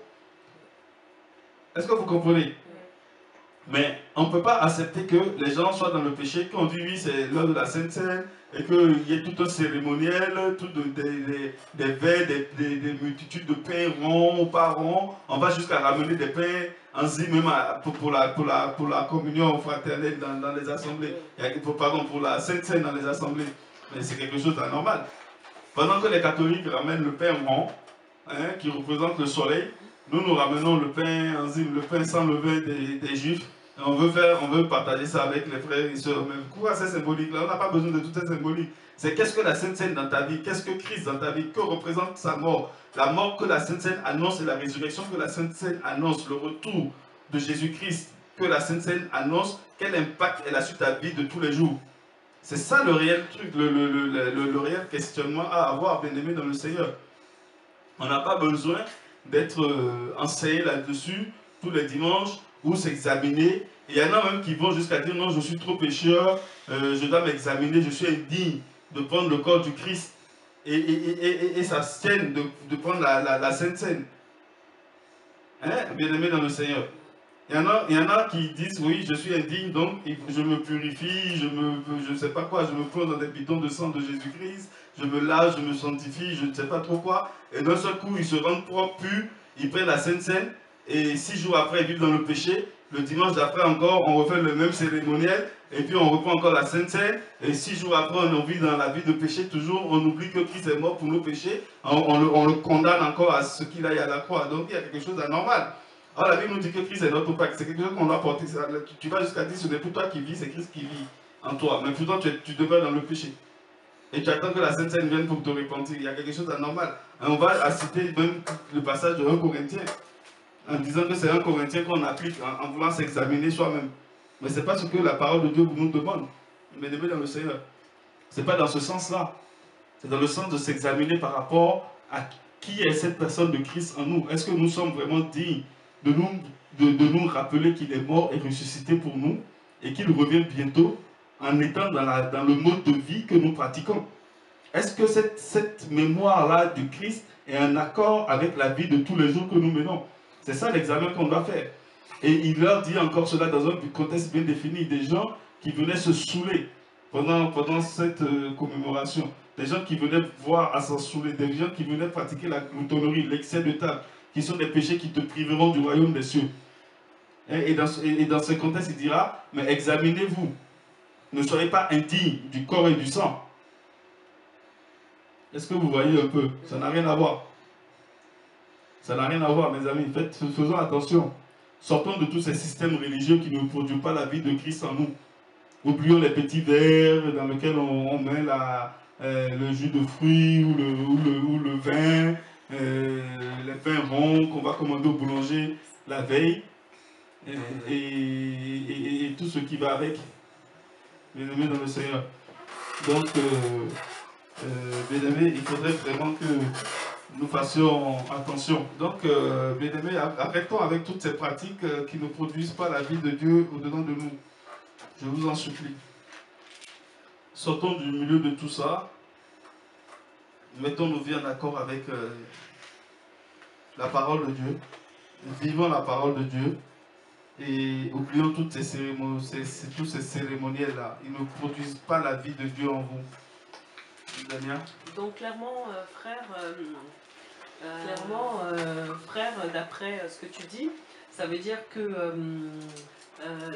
Est-ce que vous comprenez? Mais on ne peut pas accepter que les gens soient dans le péché, qu'on dit oui, c'est l'heure de la Sainte Seine, et qu'il y ait tout un cérémoniel, des veilles, des multitudes de pains ronds ou pas ronds. On va jusqu'à ramener des pains enzymes même pour la communion fraternelle dans les assemblées. Pardon, pour la Sainte Seine dans les assemblées. Mais c'est quelque chose d'anormal. Pendant que les catholiques ramènent le pain rond, hein, qui représente le soleil, nous ramenons le pain enzyme, le pain sans levain des Juifs. Et on veut partager ça avec les frères et sœurs. Mais pourquoi c'est symbolique là? On n'a pas besoin de tout ces symbolique. C'est qu'est-ce que la Sainte Seine dans ta vie? Qu'est-ce que Christ dans ta vie? Que représente sa mort? La mort que la Sainte Seine annonce et la résurrection que la Sainte Seine annonce, le retour de Jésus-Christ que la Sainte Seine annonce, quel impact elle a sur ta vie de tous les jours? C'est ça le réel truc, le réel questionnement à avoir, bien aimé dans le Seigneur. On n'a pas besoin d'être enseigné là-dessus tous les dimanches ou s'examiner. Il y en a même qui vont jusqu'à dire non, je suis trop pécheur, je dois m'examiner, je suis indigne de prendre le corps du Christ et sa scène de prendre la Sainte Seine. Hein, bien aimé dans le Seigneur. Il y en a qui disent oui, je suis indigne, donc je me purifie, je ne sais pas quoi, je me prends dans des bidons de sang de Jésus-Christ, je me lave, je me sanctifie, je ne sais pas trop quoi. Et d'un seul coup, ils se rendent propres, purs, ils prennent la Sainte Seine, et 6 jours après, ils vivent dans le péché. Le dimanche d'après encore, on refait le même cérémoniel, et puis on reprend encore la Sainte Seine, et 6 jours après, on vit dans la vie de péché, toujours, on oublie que Christ est mort pour nos péchés, on le condamne encore à ce qu'il aille à la croix. Donc il y a quelque chose d'anormal. Alors la Bible nous dit que Christ est notre Pâque, c'est quelque chose qu'on doit porter. Tu vas jusqu'à dire ce n'est plus toi qui vis, c'est Christ qui vit en toi. Mais pourtant tu demeures dans le péché. Et tu attends que la Sainte Seine vienne pour te repentir. Il y a quelque chose d'anormal. On va citer même le passage de 1 Corinthiens, en disant que c'est 1 Corinthiens qu'on applique en voulant s'examiner soi-même. Mais ce n'est pas ce que la parole de Dieu nous demande. Mais dans le Seigneur. Ce n'est pas dans ce sens-là. C'est dans le sens de s'examiner par rapport à qui est cette personne de Christ en nous. Est-ce que nous sommes vraiment dignes de nous rappeler qu'il est mort et ressuscité pour nous et qu'il revient bientôt en étant dans le mode de vie que nous pratiquons? Est-ce que cette mémoire-là du Christ est en accord avec la vie de tous les jours que nous menons? C'est ça l'examen qu'on doit faire. Et il leur dit encore cela dans un contexte bien défini. Des gens qui venaient se saouler pendant cette commémoration. Des gens qui venaient voir à s'en saouler. Des gens qui venaient pratiquer la gloutonnerie, l'excès de table, qui sont des péchés qui te priveront du royaume des cieux. Et dans ce contexte, il dira, mais examinez-vous. Ne soyez pas indignes du corps et du sang. Est-ce que vous voyez un peu? Ça n'a rien à voir. Ça n'a rien à voir, mes amis. Faisons attention. Sortons de tous ces systèmes religieux qui ne produisent pas la vie de Christ en nous. Oublions les petits verres dans lesquels on met le jus de fruits ou le vin, les vins ronds qu'on va commander au boulanger la veille et tout ce qui va avec. Bien aimé dans le Seigneur. Donc, bien-aimés, il faudrait vraiment que nous fassions attention. Donc, bien-aimés, arrêtons avec toutes ces pratiques qui ne produisent pas la vie de Dieu au-dedans de nous. Je vous en supplie. Sortons du milieu de tout ça. Mettons nos vies en accord avec la parole de Dieu. Vivons la parole de Dieu. Et oublions toutes ces cérémonies, tous ces cérémoniels-là. Ils ne produisent pas la vie de Dieu en vous. Daniel. Donc clairement, frère, d'après ce que tu dis, ça veut dire que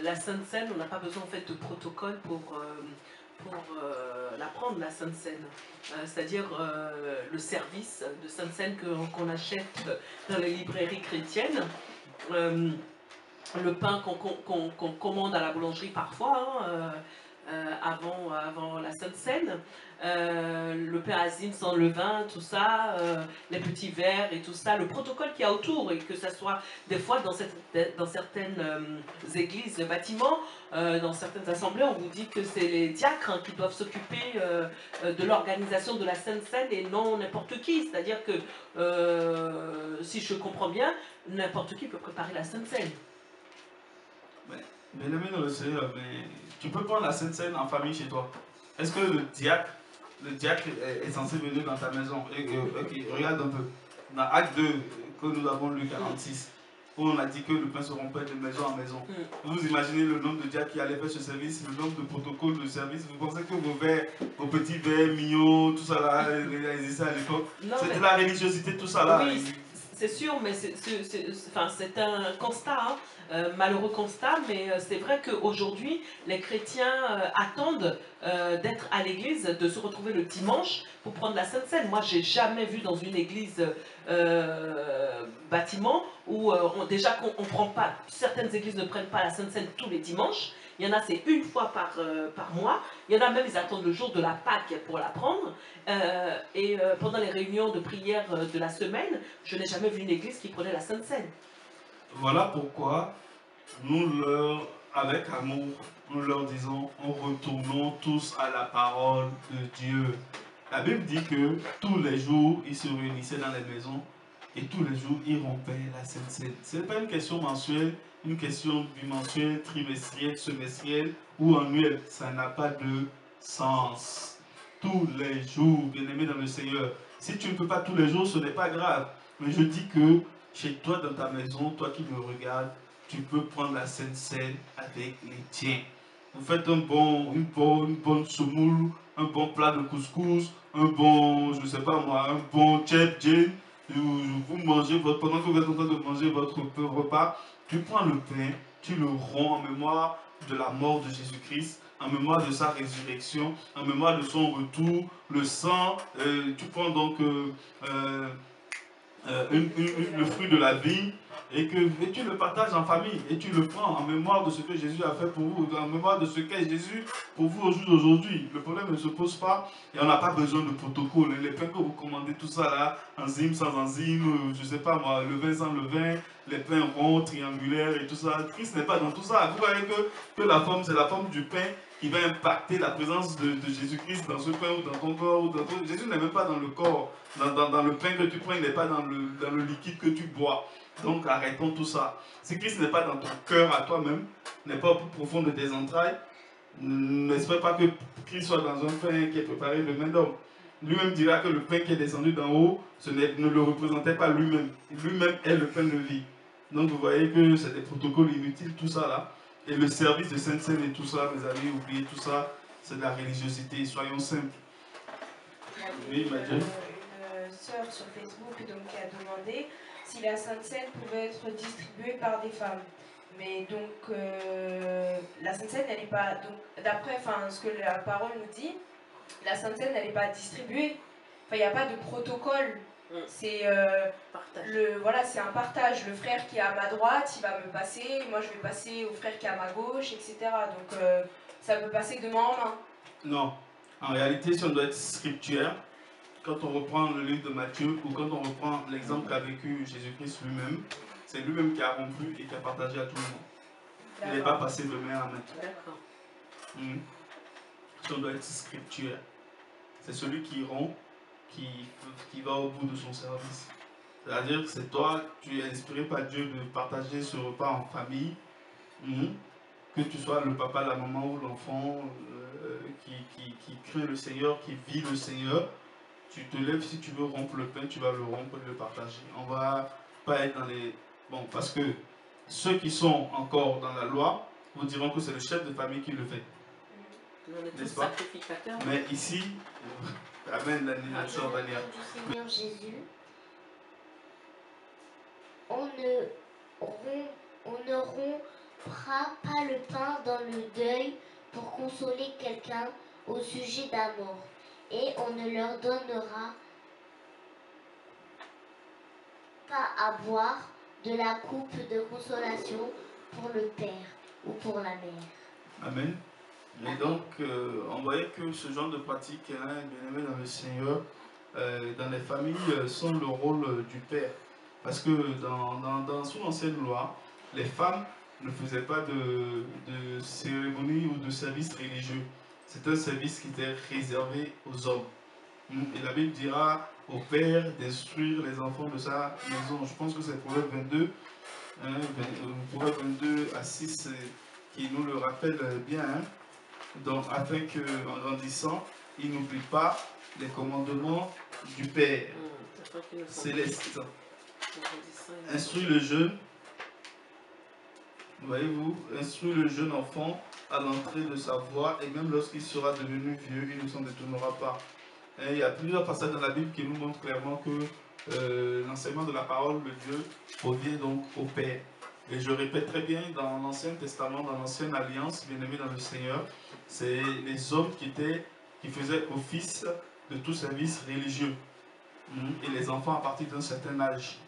la Sainte Seine, on n'a pas besoin en fait de protocole pour la prendre, la Sainte Seine. C'est-à-dire le service de Sainte Seine qu'on achète dans les librairies chrétiennes. Le pain qu'on commande à la boulangerie parfois, avant la Sainte Seine, le pain azime sans levain, tout ça, les petits verres et tout ça, le protocole qu'il y a autour, et que ça soit des fois dans certaines églises, les bâtiments, dans certaines assemblées, on vous dit que c'est les diacres qui doivent s'occuper de l'organisation de la Sainte Seine et non n'importe qui. C'est-à-dire que, si je comprends bien, n'importe qui peut préparer la Sainte Seine. Bien aimé dans le Seigneur, mais tu peux prendre la Sainte Seine en famille chez toi. Est-ce que le diacre est censé venir dans ta maison? Ok, regarde un peu. Dans Acte 2, que nous avons lu 46, où on a dit que le pain se rompait de maison en maison. Vous imaginez le nombre de diacres qui allaient faire ce service, le nombre de protocoles de service. Vous pensez que vos petits verres mignons, tout ça là, existait à l'époque? C'était la religiosité, tout ça là. Oui, c'est sûr, mais c'est un constat, malheureux constat, mais c'est vrai qu'aujourd'hui, les chrétiens attendent d'être à l'église, de se retrouver le dimanche pour prendre la Sainte Seine. Moi, j'ai jamais vu dans une église bâtiment où déjà qu'on prend pas, certaines églises ne prennent pas la Sainte Seine tous les dimanches. Il y en a, c'est une fois par mois. Il y en a même, ils attendent le jour de la Pâque pour la prendre. Et pendant les réunions de prière de la semaine, je n'ai jamais vu une église qui prenait la Sainte Seine. Voilà pourquoi avec amour, nous leur disons, retournons tous à la parole de Dieu. La Bible dit que tous les jours, ils se réunissaient dans les maisons et tous les jours, ils rompaient la Sainte Seine. Ce n'est pas une question mensuelle, une question bimensuelle, trimestrielle, semestrielle ou annuelle. Ça n'a pas de sens. Tous les jours, bien-aimés dans le Seigneur. Si tu ne peux pas tous les jours, ce n'est pas grave. Mais je dis que chez toi, dans ta maison, toi qui me regardes, tu peux prendre la Sainte Seine avec les tiens. Vous faites une bonne semoule, un bon plat de couscous, un bon, je ne sais pas moi, un bon chep jane. Vous mangez pendant que vous êtes en train de manger votre repas, tu prends le pain, tu le romps en mémoire de la mort de Jésus-Christ, en mémoire de sa résurrection, en mémoire de son retour, le sang, tu prends donc le fruit de la vie, et tu le partages en famille, et tu le prends en mémoire de ce que Jésus a fait pour vous, en mémoire de ce qu'est Jésus pour vous au jour d'aujourd'hui. Le problème ne se pose pas, et on n'a pas besoin de protocole. Les pains que vous commandez, tout ça là, enzyme sans enzyme, je sais pas moi, levain sans levain, les pains ronds, triangulaires et tout ça. Christ n'est pas dans tout ça. Vous voyez que la forme, c'est la forme du pain qui va impacter la présence de Jésus-Christ dans ce pain ou dans ton corps. Jésus n'est même pas dans le corps, dans le pain que tu prends, il n'est pas dans le liquide que tu bois. Donc arrêtons tout ça. Si Christ n'est pas dans ton cœur à toi-même, n'est pas au plus profond de tes entrailles, n'espère pas que Christ soit dans un pain qui est préparé de main d'homme. Lui-même dira que le pain qui est descendu d'en haut, ne le représentait pas lui-même. Lui-même est le pain de vie. Donc vous voyez que c'est des protocoles inutiles, tout ça là. Et le service de Sainte Seine et tout ça, mes amis, oubliez tout ça, c'est de la religiosité. Soyons simples. Oui, une sœur sur Facebook qui a demandé si la Sainte Seine pouvait être distribuée par des femmes. Mais donc, la Sainte Seine, elle n'est pas... D'après ce que la parole nous dit, la Sainte Seine, elle n'est pas distribuée. Enfin, il n'y a pas de protocole. C'est c'est un partage. Le frère qui est à ma droite, il va me passer. Moi, je vais passer au frère qui est à ma gauche, etc. Donc, ça peut passer de main en main. Non. En réalité, si on doit être scriptuaire, quand on reprend le livre de Matthieu ou quand on reprend l'exemple qu'a vécu Jésus-Christ lui-même, c'est lui-même qui a rompu et qui a partagé à tout le monde. Il n'est pas passé de main à main. D'accord. Si on doit être scriptuaire, c'est celui qui rompt qui va au bout de son service. C'est-à-dire que c'est toi, tu es inspiré par Dieu de partager ce repas en famille, que tu sois le papa, la maman ou l'enfant qui craint le Seigneur, qui vit le Seigneur. Tu te lèves, si tu veux rompre le pain, tu vas le rompre et le partager. On va pas être dans les... Bon, parce que ceux qui sont encore dans la loi vous diront que c'est le chef de famille qui le fait. On est tous sacrificateurs. Mais ici, amen, la sœur Dania. Du Seigneur Jésus, on ne rompra pas le pain dans le deuil pour consoler quelqu'un au sujet d'un mort. Et on ne leur donnera pas à boire de la coupe de consolation pour le père ou pour la mère. Amen. Et donc, on voyait que ce genre de pratique, bien aimé dans le Seigneur, dans les familles, sont le rôle du père. Parce que sous l'ancienne loi, les femmes ne faisaient pas de cérémonie ou de service religieux. C'est un service qui était réservé aux hommes. Et la Bible dira au père d'instruire les enfants de sa maison. Je pense que c'est Proverbe 22, Proverbe 22 à 6 qui nous le rappelle bien. Donc, afin qu'en grandissant, il n'oublie pas les commandements du Père céleste. Instruis le jeune, voyez-vous, instruis le jeune enfant à l'entrée de sa voie, et même lorsqu'il sera devenu vieux, il ne s'en détournera pas. Et il y a plusieurs passages dans la Bible qui nous montrent clairement que l'enseignement de la parole de Dieu provient donc au Père. Et je répète très bien, dans l'Ancien Testament, dans l'Ancienne Alliance, bien-aimés dans le Seigneur, c'est les hommes qui faisaient office de tout service religieux. Et les enfants à partir d'un certain âge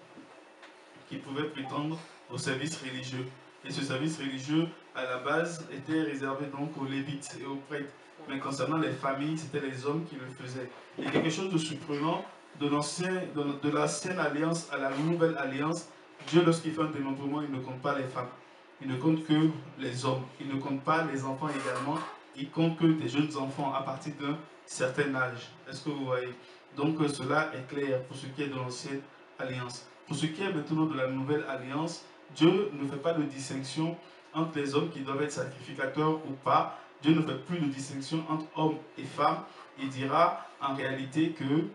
qui pouvaient prétendre au service religieux. Et ce service religieux, à la base, était réservé donc aux Lévites et aux prêtres. Mais concernant les familles, c'était les hommes qui le faisaient. Et quelque chose de surprenant, de l'ancienne alliance à la nouvelle alliance, Dieu, lorsqu'il fait un dénombrement, il ne compte pas les femmes. Il ne compte que les hommes. Il ne compte pas les enfants également. Il compte que des jeunes enfants à partir d'un certain âge. Est-ce que vous voyez? Donc cela est clair pour ce qui est de l'ancienne alliance. Pour ce qui est maintenant de la nouvelle alliance, Dieu ne fait pas de distinction entre les hommes qui doivent être sacrificateurs ou pas. Dieu ne fait plus de distinction entre hommes et femmes. Il dira en réalité que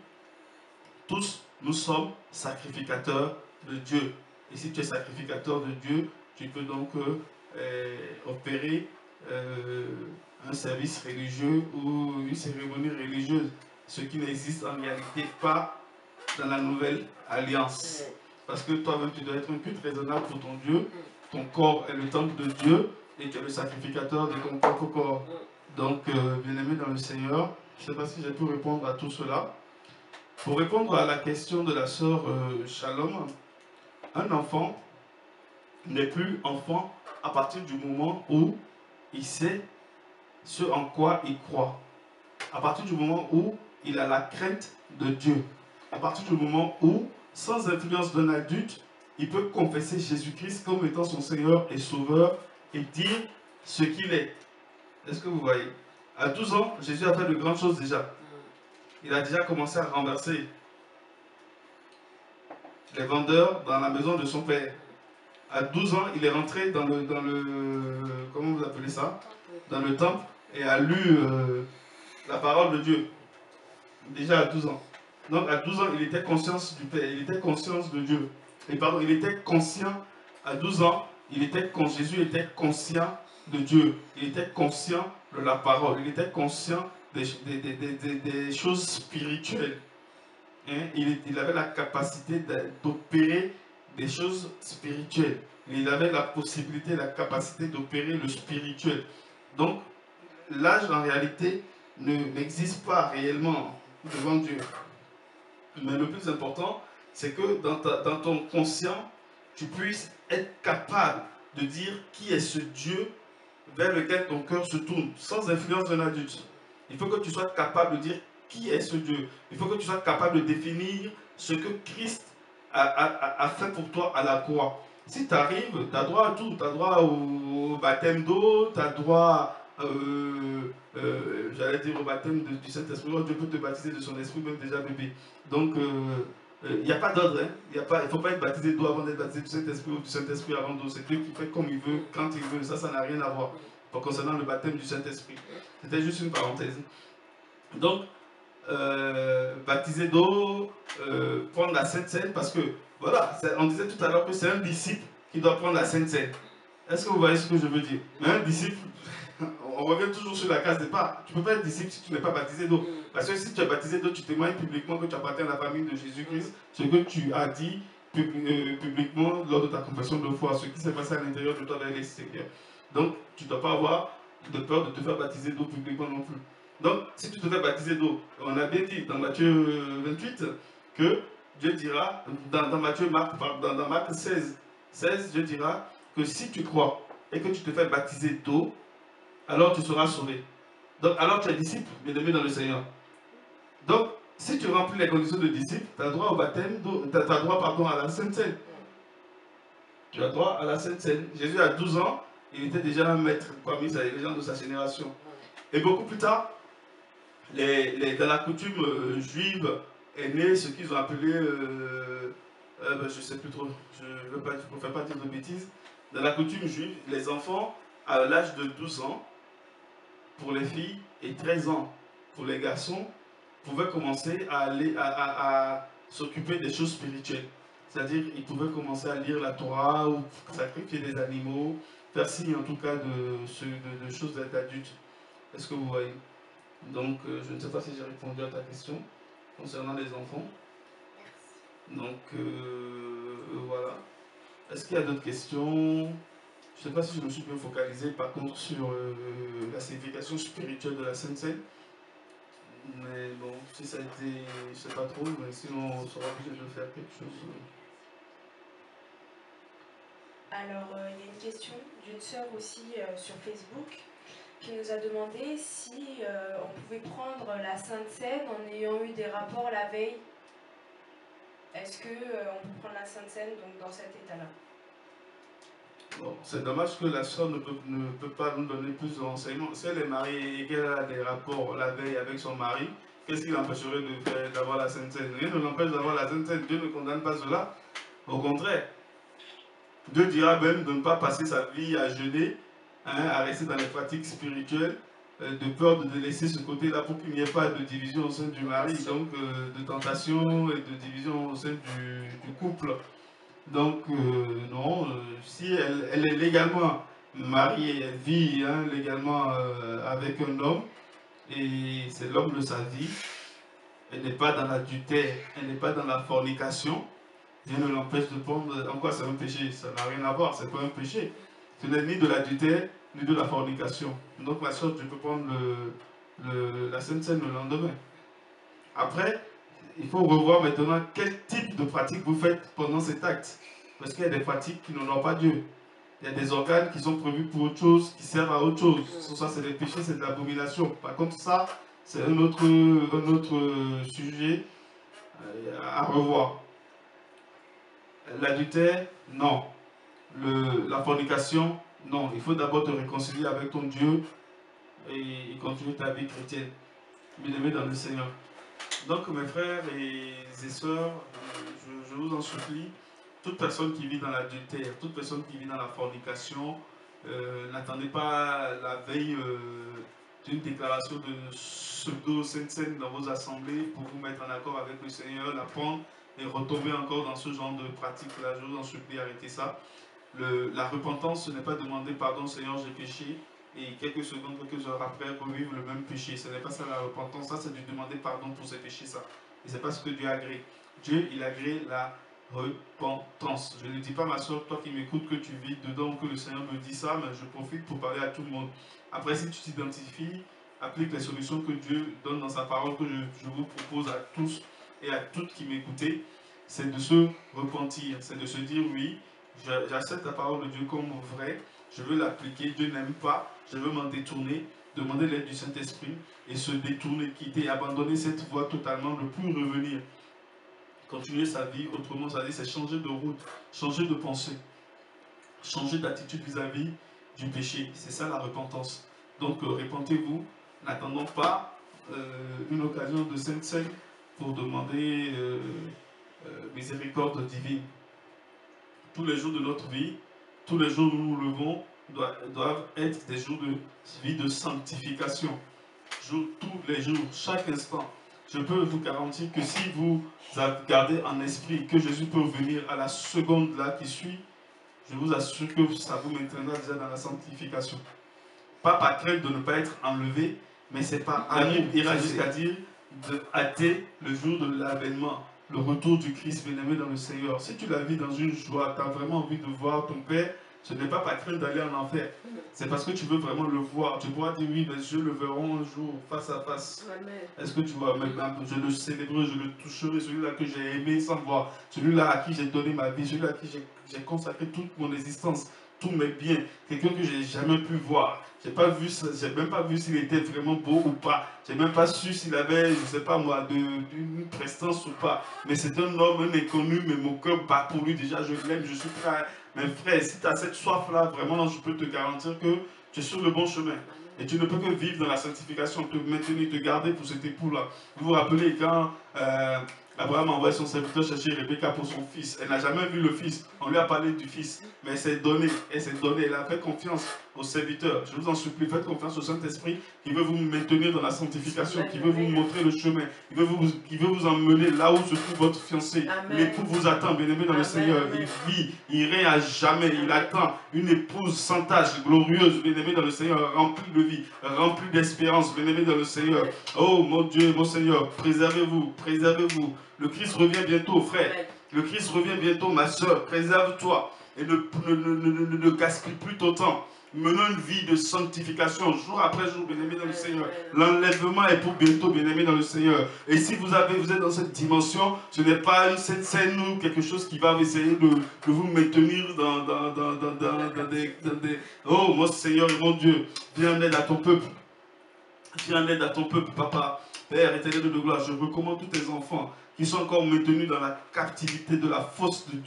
tous nous sommes sacrificateurs de Dieu. Et si tu es sacrificateur de Dieu, tu peux donc opérer un service religieux ou une cérémonie religieuse, ce qui n'existe en réalité pas dans la nouvelle alliance. Parce que toi-même, tu dois être un culte raisonnable pour ton Dieu. Ton corps est le temple de Dieu et tu es le sacrificateur de ton propre corps. Donc, bien-aimé dans le Seigneur, je ne sais pas si j'ai pu répondre à tout cela. Pour répondre à la question de la sœur Shalom, un enfant n'est plus enfant à partir du moment où il sait ce en quoi il croit. À partir du moment où il a la crainte de Dieu. À partir du moment où, sans influence d'un adulte, il peut confesser Jésus-Christ comme étant son Seigneur et Sauveur et dire ce qu'il est. Est-ce que vous voyez? À 12 ans, Jésus a fait de grandes choses déjà. Il a déjà commencé à renverser les vendeurs dans la maison de son père. À 12 ans, il est rentré dans le comment vous appelez ça? Dans le temple et a lu la parole de Dieu. Déjà à 12 ans. Donc à 12 ans, il était conscient du Père, il était conscient de Dieu. Et pardon, il était conscient, à 12 ans, Jésus était conscient de Dieu. Il était conscient de la parole. Il était conscient des choses spirituelles. Hein? Il avait la capacité d'opérer des choses spirituelles. Il avait la possibilité, la capacité d'opérer le spirituel. Donc, l'âge en réalité n'existe pas réellement devant Dieu. Mais le plus important, c'est que dans ton conscient, tu puisses être capable de dire qui est ce Dieu vers lequel ton cœur se tourne, sans influence d'un adulte. Il faut que tu sois capable de dire qui est ce Dieu. Il faut que tu sois capable de définir ce que Christ a fait pour toi à la croix. Si tu arrives, tu as droit à tout. Tu as droit au baptême d'eau, tu as droit j'allais dire au baptême du Saint-Esprit, Dieu peut te baptiser de son esprit même déjà bébé. Donc, il n'y a pas d'ordre, hein. Il ne faut pas être baptisé d'eau avant d'être baptisé du Saint-Esprit ou du Saint-Esprit avant d'eau. C'est Dieu qui fait comme il veut, quand il veut. Ça n'a rien à voir concernant le baptême du Saint-Esprit. C'était juste une parenthèse. Donc, baptiser d'eau, prendre la Sainte Seine, parce que, voilà, on disait tout à l'heure que c'est un disciple qui doit prendre la Sainte Seine. Est-ce que vous voyez ce que je veux dire? Mais un disciple, on revient toujours sur la case départ. Tu ne peux pas être disciple si tu n'es pas baptisé d'eau. Parce que si tu es baptisé d'eau, tu témoignes publiquement que tu appartiens à la famille de Jésus-Christ, ce que tu as dit publiquement lors de ta confession de foi, ce qui s'est passé à l'intérieur de toi vers l'extérieur. Donc, tu ne dois pas avoir de peur de te faire baptiser d'eau publiquement non plus. Donc, si tu te fais baptiser d'eau, on a bien dit dans Matthieu 28 que Dieu dira, dans Marc 16, Dieu dira que si tu crois et que tu te fais baptiser d'eau, alors tu seras sauvé. Donc, alors tu es disciple, bien-aimé dans le Seigneur. Donc, si tu remplis les conditions de disciple, tu as droit au baptême d'eau, tu as droit, pardon, à la Sainte Seine. Tu as droit à la Sainte Seine. Jésus, à 12 ans, il était déjà un maître parmi les gens de sa génération. Et beaucoup plus tard, dans la coutume juive est né ce qu'ils ont appelé, je ne sais plus trop, je ne préfère pas dire de bêtises. Dans la coutume juive, les enfants, à l'âge de 12 ans, pour les filles, et 13 ans pour les garçons, pouvaient commencer à s'occuper des choses spirituelles. C'est-à-dire, ils pouvaient commencer à lire la Torah ou sacrifier des animaux, faire signe en tout cas de choses d'adultes. Est-ce que vous voyez? Donc, je ne sais pas si j'ai répondu à ta question concernant les enfants. Merci. Donc, voilà. Est-ce qu'il y a d'autres questions? Je ne sais pas si je me suis bien focalisé, par contre, sur la signification spirituelle de la Sainte Seine. Mais bon, si ça a été, je ne sais pas trop, mais sinon, on sera obligé de faire quelque chose. Alors, il y a une question d'une sœur aussi sur Facebook qui nous a demandé si on pouvait prendre la Sainte Seine en ayant eu des rapports la veille. Est-ce qu'on peut prendre la Sainte Seine donc, dans cet état-là? Bon, c'est dommage que la soeur ne peut pas nous donner plus de renseignements. Si elle est mariée et qu'elle a des rapports la veille avec son mari, qu'est-ce qui l'empêcherait d'avoir la Sainte Seine? Rien ne l'empêche d'avoir la Sainte Seine. Dieu ne condamne pas cela. Au contraire, Dieu dira même de ne pas passer sa vie à jeûner, hein, à rester dans les pratiques spirituelles, de peur de laisser ce côté-là pour qu'il n'y ait pas de division au sein du mari, donc de tentation et de division au sein du couple. Donc, non, si elle est légalement mariée, elle vit hein, légalement avec un homme, et c'est l'homme de sa vie, elle n'est pas dans l'adultère, elle n'est pas dans la fornication, rien ne l'empêche de prendre. En quoi c'est un péché? Ça n'a rien à voir, c'est pas un péché. Ce n'est ni de l'adultère, ni de la fornication. Donc, ma soeur, tu peux prendre la Sainte Seine le lendemain. Après, il faut revoir maintenant quel type de pratique vous faites pendant cet acte. Parce qu'il y a des pratiques qui n'honorent pas Dieu. Il y a des organes qui sont prévus pour autre chose, qui servent à autre chose. Ça, c'est des péchés, c'est de l'abomination. Par contre, ça, c'est un autre sujet à revoir. L'adultère, non. La fornication, non. Il faut d'abord te réconcilier avec ton Dieu et continuer ta vie chrétienne. Bien-aimé dans le Seigneur. Donc, mes frères et sœurs, je vous en supplie, toute personne qui vit dans l'adultère, toute personne qui vit dans la fornication, n'attendez pas la veille d'une déclaration de pseudo-sainte Seine dans vos assemblées pour vous mettre en accord avec le Seigneur, la prendre et retomber encore dans ce genre de pratique-là. Je vous en supplie, arrêtez ça. La repentance, ce n'est pas demander pardon, Seigneur, j'ai péché, et quelques secondes, quelques heures après, revivre le même péché. Ce n'est pas ça la repentance, ça c'est de demander pardon pour ses péchés, ça. Et ce n'est pas ce que Dieu agrée. Dieu, il agrée la repentance. Je ne dis pas, ma soeur, toi qui m'écoutes, que tu vis dedans, que le Seigneur me dit ça, mais je profite pour parler à tout le monde. Après, si tu t'identifies, applique les solutions que Dieu donne dans sa parole, que je vous propose à tous et à toutes qui m'écoutez, c'est de se repentir, c'est de se dire oui, j'accepte la parole de Dieu comme vraie, je veux l'appliquer, Dieu n'aime pas, je veux m'en détourner, demander l'aide du Saint-Esprit et se détourner, quitter, abandonner cette voie totalement, ne plus revenir. Continuer sa vie, autrement, ça dit, c'est changer de route, changer de pensée, changer d'attitude vis-à-vis du péché. C'est ça la repentance. Donc répentez-vous, n'attendons pas une occasion de Sainte Seine pour demander miséricorde divine. Tous les jours de notre vie, tous les jours où nous nous levons, doivent être des jours de vie de sanctification. Tous les jours, chaque instant. Je peux vous garantir que si vous gardez en esprit que Jésus peut venir à la seconde là qui suit, je vous assure que ça vous maintiendra déjà dans la sanctification. Pas par crainte de ne pas être enlevé, mais c'est pas amour. Ira jusqu'à dire de hâter le jour de l'avènement, le retour du Christ bien-aimé dans le Seigneur. Si tu la vis dans une joie, tu as vraiment envie de voir ton Père, ce n'est pas par crainte d'aller en enfer. C'est parce que tu veux vraiment le voir. Tu pourras dire oui, mais je le verrai un jour face à face. Est-ce que tu vois, maintenant, je le célébrerai, je le toucherai, celui-là que j'ai aimé sans voir, celui-là à qui j'ai donné ma vie, celui-là à qui j'ai consacré toute mon existence, tous mes biens, quelqu'un que je n'ai jamais pu voir. J'ai même pas vu s'il était vraiment beau ou pas. J'ai même pas su s'il avait, je sais pas moi, une prestance ou pas. Mais c'est un homme, un inconnu, mais mon cœur bat pour lui. Déjà, je l'aime, je suis prêt. Mais frère, si tu as cette soif-là, vraiment, je peux te garantir que tu es sur le bon chemin. Et tu ne peux que vivre dans la sanctification, te maintenir, te garder pour cet époux-là. Vous vous rappelez quand Abraham a envoyé son serviteur chercher Rebecca pour son fils. Elle n'a jamais vu le fils. On lui a parlé du fils. Mais elle s'est donnée. Elle a fait confiance au serviteur. Je vous en supplie, faites confiance au Saint-Esprit qui veut vous maintenir dans la sanctification, qui veut vous montrer le chemin, qui veut vous emmener là où se trouve votre fiancé. L'époux vous attend, bien-aimé dans le Seigneur. Il vit, il règne à jamais. Il attend une épouse sans tache, glorieuse, bien-aimé dans le Seigneur, remplie de vie, remplie d'espérance, bien-aimé dans le Seigneur. Oh mon Dieu, mon Seigneur, préservez-vous, préservez-vous. Le Christ revient bientôt, frère. Le Christ revient bientôt, ma soeur. Préserve-toi et ne gaspille plus ton temps. Menons une vie de sanctification jour après jour, bien-aimé dans le Seigneur. L'enlèvement est pour bientôt, bien-aimé dans le Seigneur. Et si vous êtes dans cette dimension, ce n'est pas cette scène ou quelque chose qui va essayer de vous maintenir dans des... Oh, mon Seigneur et mon Dieu, viens en aide à ton peuple. Viens en aide à ton peuple, papa. Père éternel de gloire, je recommande tous tes enfants qui sont encore maintenus dans la captivité de la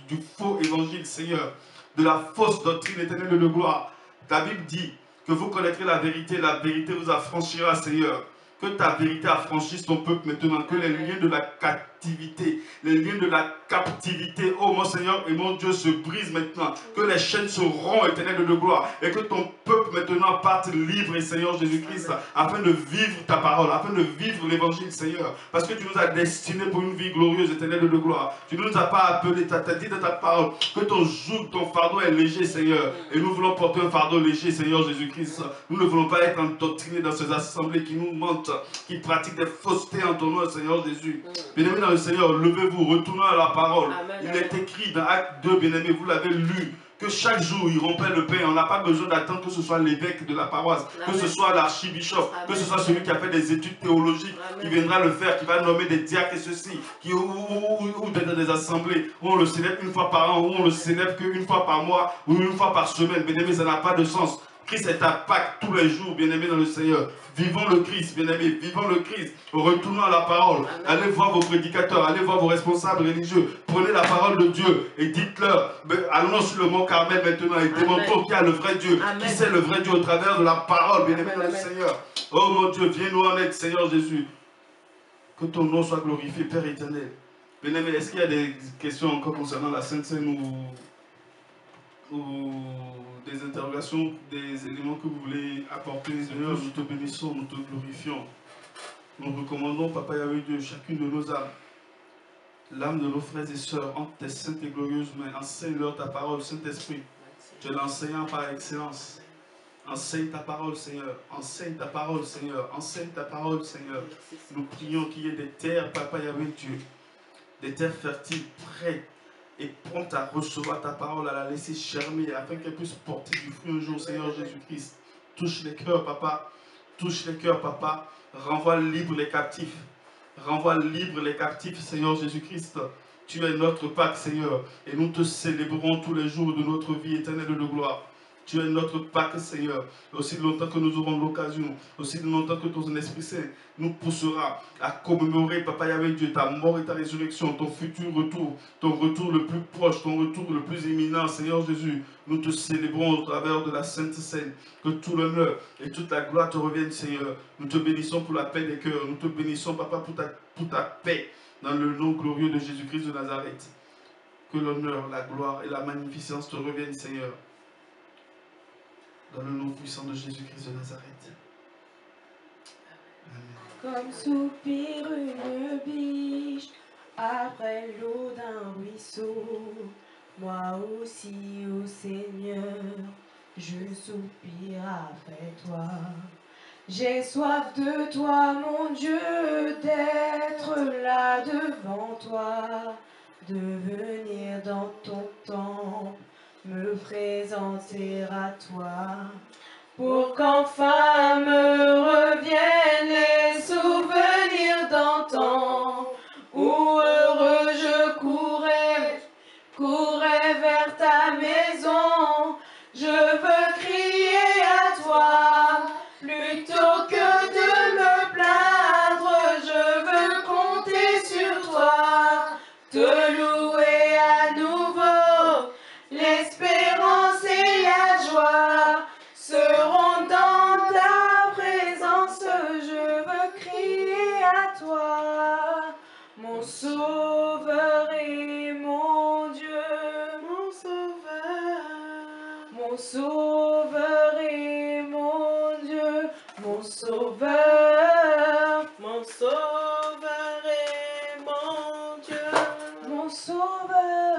du faux évangile, Seigneur, de la fausse doctrine éternelle de gloire. La Bible dit que vous connaîtrez la vérité vous affranchira, Seigneur. Que ta vérité affranchisse ton peuple maintenant, que les liens de la captivité, oh mon Seigneur et mon Dieu, se brisent maintenant, que les chaînes se rompent, éternel de gloire, et que ton peuple maintenant parte libre, Seigneur Jésus-Christ, afin de vivre ta parole, afin de vivre l'évangile, Seigneur, parce que tu nous as destinés pour une vie glorieuse, éternel de gloire. Tu ne nous as pas appelés, tu as dit dans ta parole que ton joug, ton fardeau est léger, Seigneur, et nous voulons porter un fardeau léger, Seigneur Jésus-Christ. Nous ne voulons pas être endoctrinés dans ces assemblées qui nous mentent, qui pratiquent des faussetés en ton nom, Seigneur Jésus. Bien-aimés dans le Seigneur, levez-vous, retournons à la parole. Amen, il est écrit dans Acte 2, bien-aimés, vous l'avez lu, que chaque jour il rompait le pain. On n'a pas besoin d'attendre que ce soit l'évêque de la paroisse, que ce soit l'archibishop, que ce soit celui qui a fait des études théologiques, qui viendra le faire, qui va nommer des diacres et ceci, ou des assemblées où on le célèbre une fois par an, où on le célèbre qu'une fois par mois, ou une fois par semaine. Bien-aimés, ça n'a pas de sens. Christ est à Pâques tous les jours, bien-aimés dans le Seigneur. Vivons le Christ, bien-aimés, vivons le Christ. Retournons à la parole. Amen. Allez voir vos prédicateurs, allez voir vos responsables religieux. Prenez la parole de Dieu et dites-leur, allons sur le mont Carmel maintenant et démontrons qu'il y a le vrai Dieu. Amen. Qui c'est le vrai Dieu au travers de la parole, bien-aimés dans le Seigneur. Oh mon Dieu, viens-nous en aide, Seigneur Jésus. Que ton nom soit glorifié, Père éternel. Bien-aimés, est-ce qu'il y a des questions encore concernant la Sainte Seine ou des interrogations, des éléments que vous voulez apporter? Seigneur, nous te bénissons, nous te glorifions. Nous recommandons, Papa Yahweh Dieu, chacune de nos âmes, l'âme de nos frères et sœurs, entre tes saintes et glorieuses mains. Enseigne-leur ta parole, Saint-Esprit. Tu es l'enseignant par excellence. Enseigne ta parole, Seigneur. Enseigne ta parole, Seigneur. Enseigne ta parole, Seigneur. Nous prions qu'il y ait des terres, Papa Yahweh Dieu, des terres fertiles, prêtes et prompte à recevoir ta parole, à la laisser germer, afin qu'elle puisse porter du fruit un jour, Seigneur Jésus-Christ. Touche les cœurs, Papa. Touche les cœurs, Papa. Renvoie libre les captifs. Renvoie libre les captifs, Seigneur Jésus-Christ. Tu es notre Pâques, Seigneur, et nous te célébrons tous les jours de notre vie éternelle de gloire. Tu es notre Pâques, Seigneur. Aussi longtemps que nous aurons l'occasion, aussi longtemps que ton Esprit Saint nous poussera à commémorer, Papa Yahweh Dieu, ta mort et ta résurrection, ton futur retour, ton retour le plus proche, ton retour le plus imminent, Seigneur Jésus. Nous te célébrons au travers de la Sainte Seine. Que tout l'honneur et toute la gloire te reviennent, Seigneur. Nous te bénissons pour la paix des cœurs. Nous te bénissons, Papa, pour ta paix dans le nom glorieux de Jésus-Christ de Nazareth. Que l'honneur, la gloire et la magnificence te reviennent, Seigneur. Dans le nom puissant de Jésus-Christ de Nazareth. Comme soupire une biche après l'eau d'un ruisseau, moi aussi, ô Seigneur, je soupire après toi. J'ai soif de toi, mon Dieu, d'être là devant toi, de venir dans ton temple, me présenter à toi, pour qu'enfin me reviennent les souvenirs d'antan, où heureux je courais vers ta maison. Je veux crier à toi, plutôt que de me plaindre, je veux compter sur toi, te louer à nouveau, l'espérance et la joie seront dans ta présence. Je veux crier à toi, mon Sauveur et mon Dieu, mon Sauveur et mon Dieu, mon Sauveur et mon Dieu, mon Sauveur.